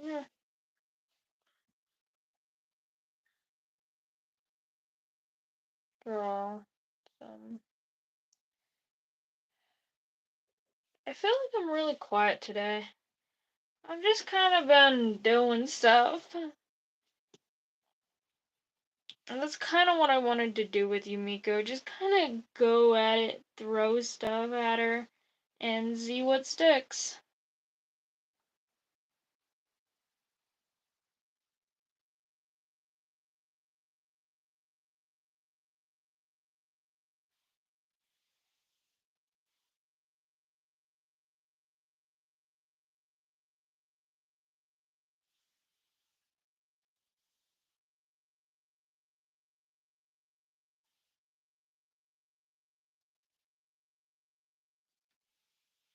Yeah. Draw some. I feel like I'm really quiet today. I've just kind of been doing stuff. And that's kind of what I wanted to do with Yumiko. Just kind of go at it, throw stuff at her, and see what sticks.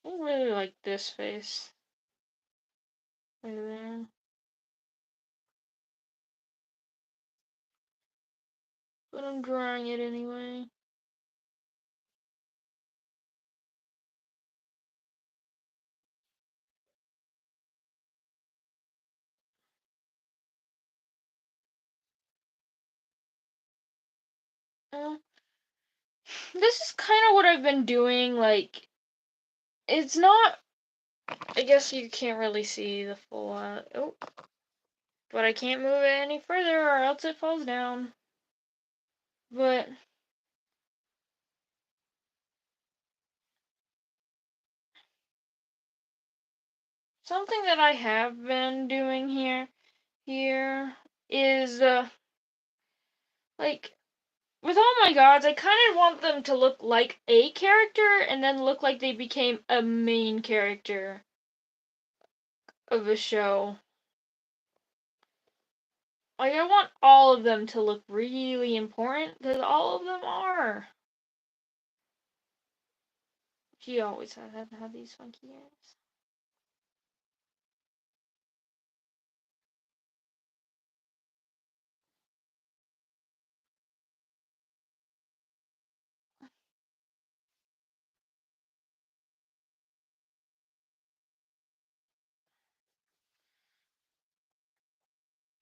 I really like this face. Right there. But I'm drawing it anyway. Uh, this is kind of what I've been doing. Like, it's not. I guess you can't really see the full. Oh, but I can't move it any further, or else it falls down. But something that I have been doing here is like with all my gods, I kind of want them to look like a character and then look like they became a main character of a show. Like, I want all of them to look really important, because all of them are. She always had to have these funky ears.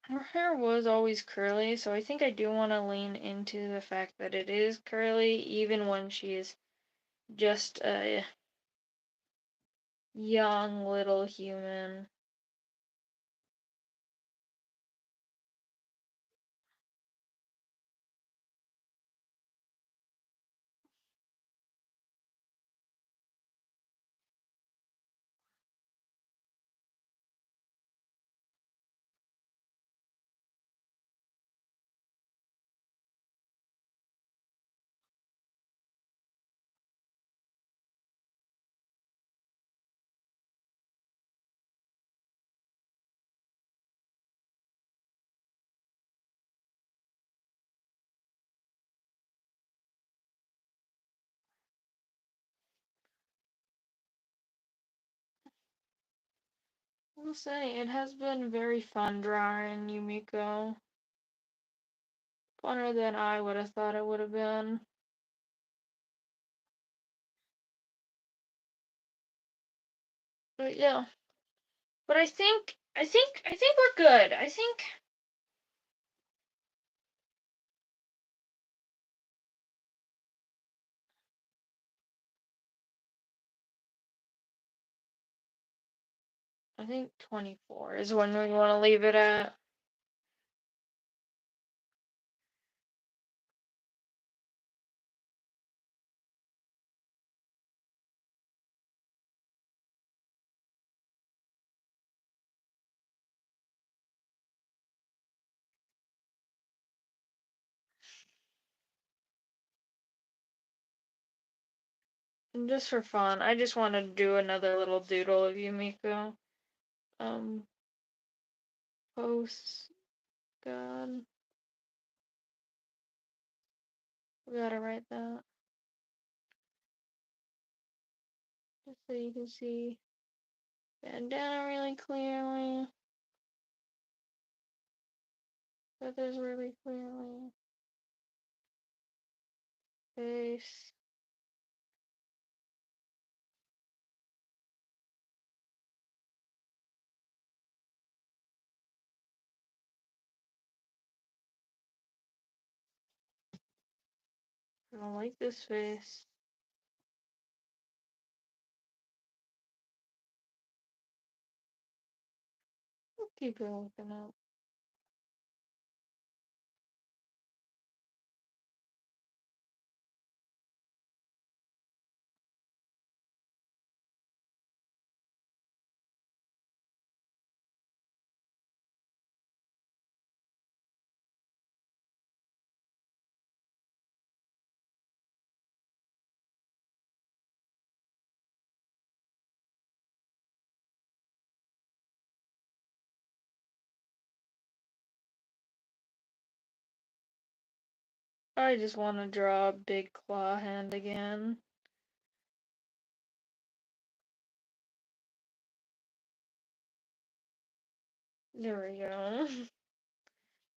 Her hair was always curly, so I think I do want to lean into the fact that it is curly, even when she is just a young little human. will say, it has been very fun drawing Umiko. Funner than I would have thought it would have been. But yeah. But I think we're good. I think 24 is when we want to leave it at. And just for fun, I just want to do another little doodle of Umiko. Um, posts. God, we gotta write that. Just so you can see bandana really clearly. Feathers really clearly. Face. I don't like this face. I'll keep it looking up. I just want to draw a big claw hand again. There we go.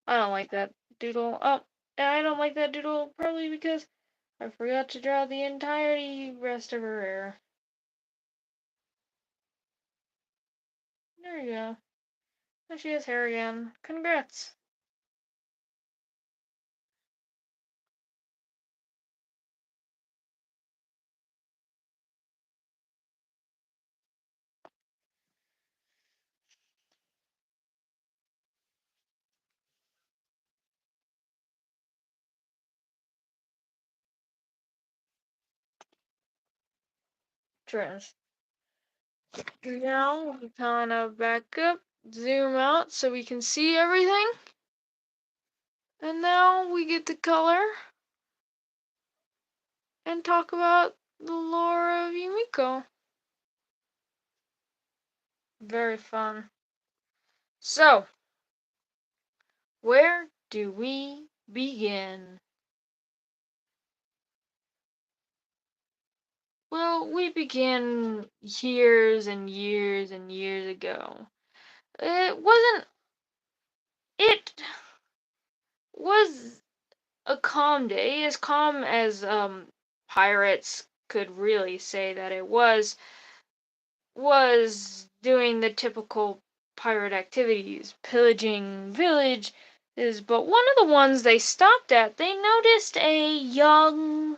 I don't like that doodle. Oh, I don't like that doodle probably because I forgot to draw the entirety rest of her hair. There you go. Now she has hair again. Congrats. Trans. Now we kind of back up, zoom out so we can see everything. And now we get to color and talk about the lore of Umiko. Very fun. So, where do we begin? Well, we began years and years and years ago. It wasn't. It was a calm day, as calm as pirates could really say that it was doing the typical pirate activities, pillaging villages, but one of the ones they stopped at, they noticed a young,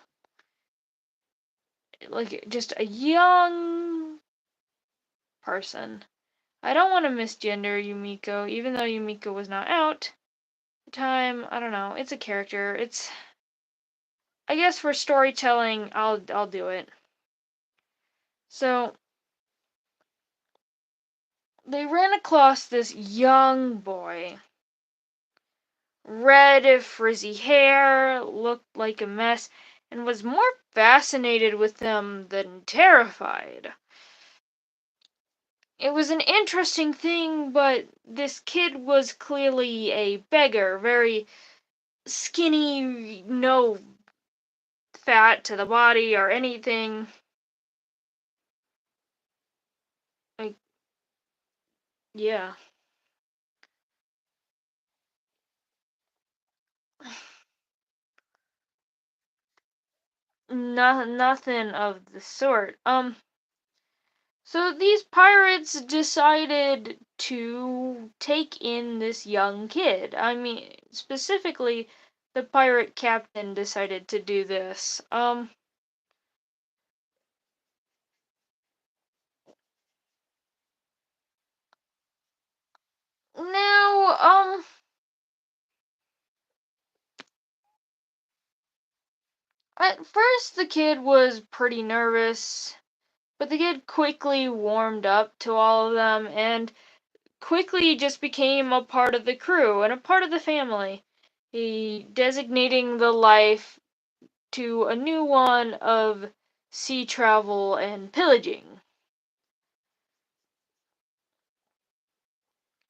like just a young person. I don't want to misgender Umiko, even though Umiko was not out at the time. I don't know. It's a character. I guess for storytelling, I'll do it. So they ran across this young boy. Red, frizzy hair, looked like a mess, and was more fascinated with them than terrified. It was an interesting thing, but this kid was clearly a beggar, very skinny, no fat to the body or anything. Like, Yeah. Nothing of the sort. So these pirates decided to take in this young kid. I mean, specifically, the pirate captain decided to do this. Now, at first the kid was pretty nervous, but the kid quickly warmed up to all of them and quickly just became a part of the crew and a part of the family. He designating the life to a new one of sea travel and pillaging.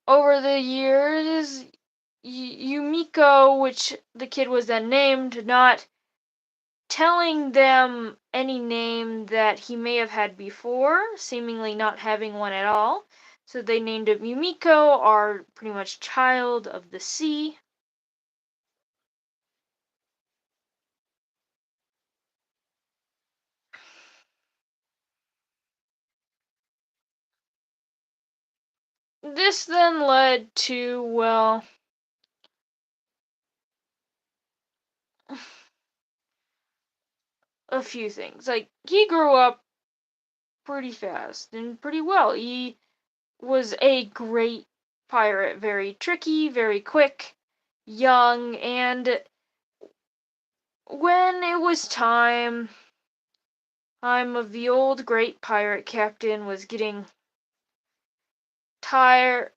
Over the years, Umiko, which the kid was then named, not telling them any name that he may have had before, seemingly not having one at all. So they named him Umiko, or pretty much child of the sea. This then led to, well, a few things. Like, he grew up pretty fast and pretty well. He was a great pirate, very tricky, very quick, young, and when it was time of the old great pirate captain was getting tired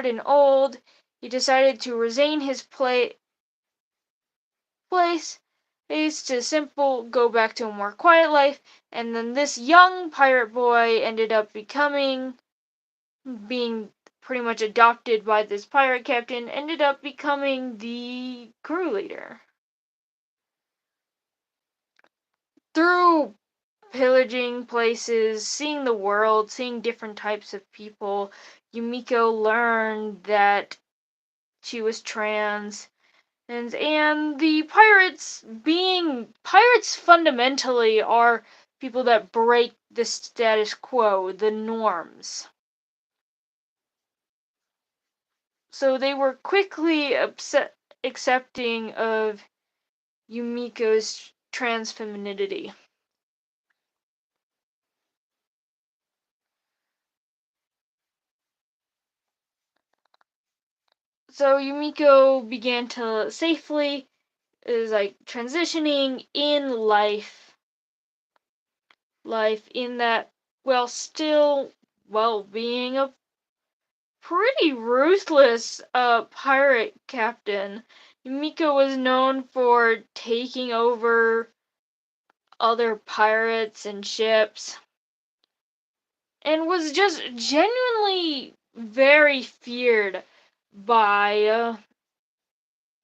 and old, he decided to resign his place to simple go back to a more quiet life, and then this young pirate boy ended up being pretty much adopted by this pirate captain, ended up becoming the crew leader. Through pillaging places, seeing the world, seeing different types of people, Umiko learned that she was trans. And the pirates fundamentally are people that break the status quo, the norms. So they were quickly accepting of Yumiko's trans femininity. So Yumiko began to safely is like transitioning in life in that, well, still, well, being a pretty ruthless pirate captain. Umiko was known for taking over other pirates and ships and was just genuinely very feared by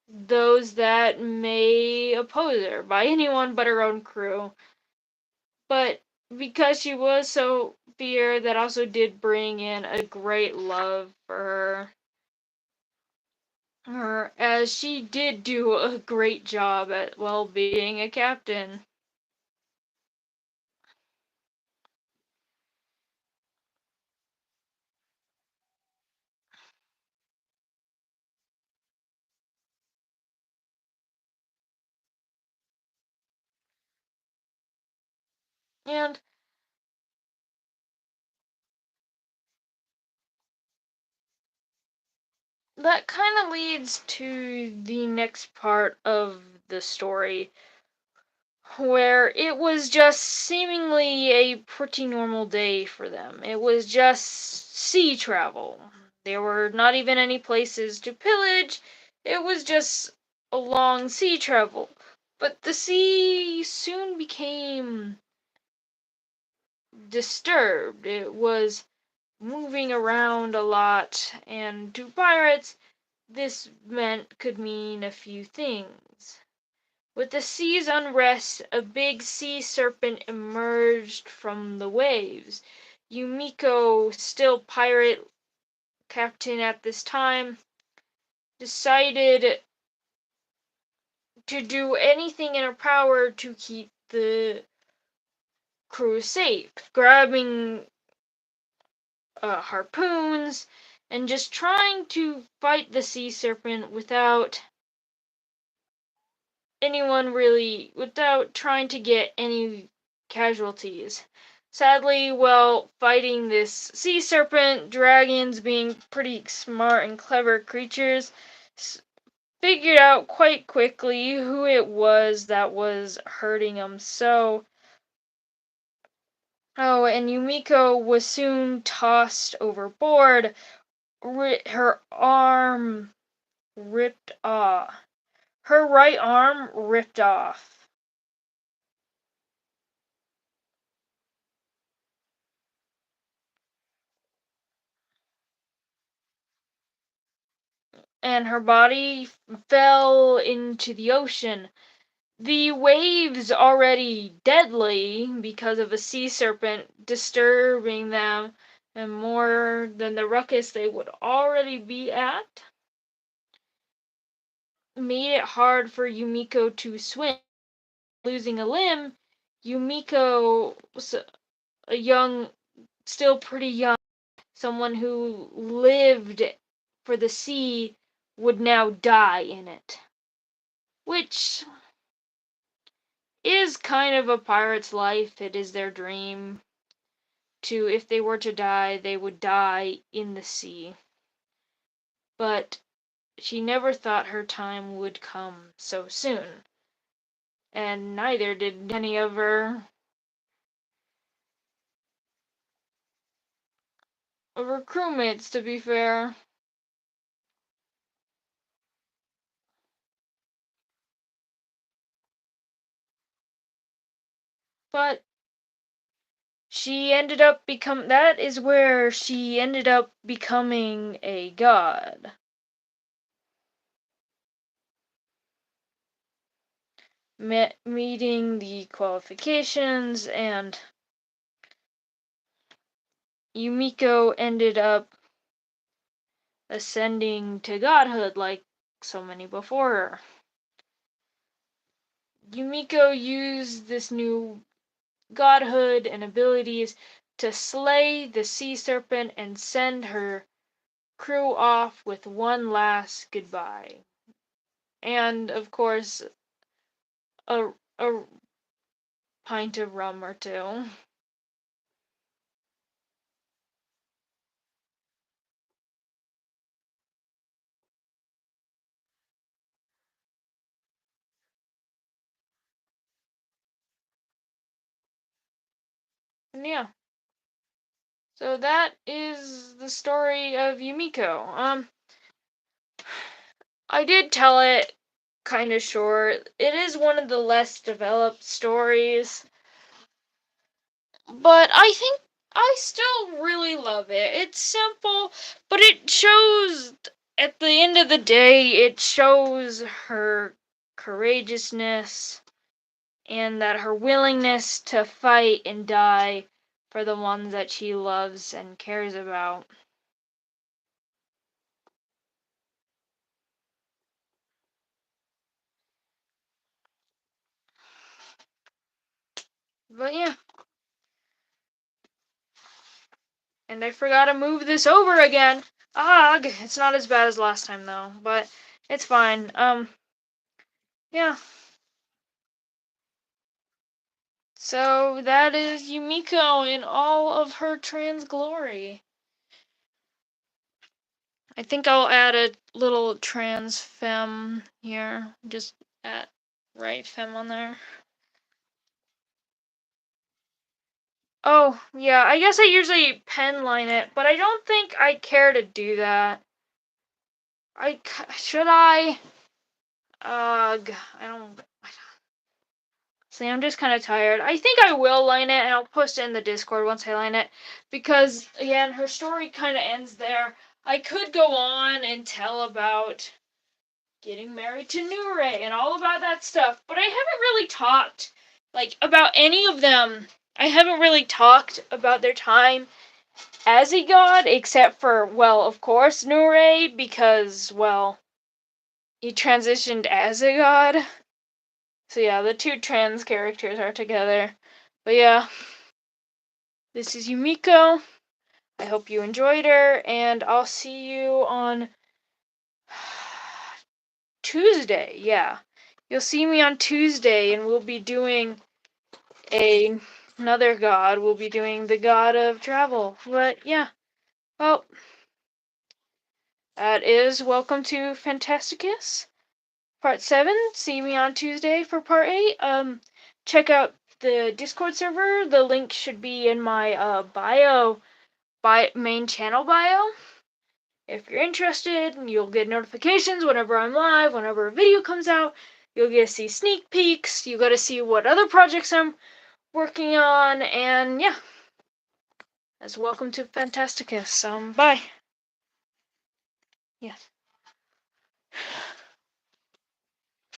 those that may oppose her, by anyone but her own crew. But because she was so feared, that also did bring in a great love for her, as she did do a great job at, well, being a captain. And that kind of leads to the next part of the story, where it was just seemingly a pretty normal day for them. It was just sea travel. There were not even any places to pillage. It was just a long sea travel. But the sea soon became disturbed. It was moving around a lot, and to pirates, this could mean a few things. With the sea's unrest, a big sea serpent emerged from the waves. Umiko, still pirate captain at this time, decided to do anything in her power to keep the crew safe, grabbing harpoons and just trying to fight the sea serpent without trying to get any casualties. Sadly, while fighting this sea serpent, dragons, being pretty smart and clever creatures, figured out quite quickly who it was that was hurting them. And Umiko was soon tossed overboard, her arm ripped off. Her right arm ripped off. And her body fell into the ocean. The waves, already deadly because of a sea serpent disturbing them and more than the ruckus they would already be at, made it hard for Umiko to swim. Losing a limb, Umiko was a young, still pretty young, someone who lived for the sea, would now die in it. Which is kind of a pirate's life. It is their dream to, if they were to die, they would die in the sea. But she never thought her time would come so soon. And neither did any of her crewmates, to be fair. But that is where she ended up becoming a god. Meeting the qualifications, and Umiko ended up ascending to godhood like so many before her. Umiko used this new godhood and abilities to slay the sea serpent and send her crew off with one last goodbye. And, of course, a pint of rum or two. And yeah. So that is the story of Umiko. I did tell it kind of short. It is one of the less developed stories, but I think I still really love it. It's simple, but it shows, at the end of the day, it shows her courageousness and that her willingness to fight and die for the ones that she loves and cares about. But yeah. And I forgot to move this over again. Ugh, it's not as bad as last time though, but it's fine. Yeah. So that is Umiko in all of her trans glory. I think I'll add a little trans femme here. Just write femme on there. Oh, yeah, I guess I usually pen line it, but I don't think I care to do that. Should I? Ugh, I don't. See, I'm just kind of tired. I think I will line it, and I'll post it in the Discord once I line it, because, again, her story kind of ends there. I could go on and tell about getting married to Nure and all about that stuff, but I haven't really talked, about any of them. I haven't really talked about their time as a god, except for, well, of course, Nure, because, well, he transitioned as a god. So yeah, the two trans characters are together. But yeah, this is Umiko. I hope you enjoyed her, and I'll see you on Tuesday. Yeah, you'll see me on Tuesday, and we'll be doing another god. We'll be doing the god of travel. But yeah, well, that is welcome to Phantasticus Part 7. See me on Tuesday for Part 8. Check out the Discord server. The link should be in my main channel bio. If you're interested, you'll get notifications whenever I'm live, whenever a video comes out. You'll get to see sneak peeks. You got to see what other projects I'm working on, and yeah. As welcome to Phantasticus. Bye. Yeah.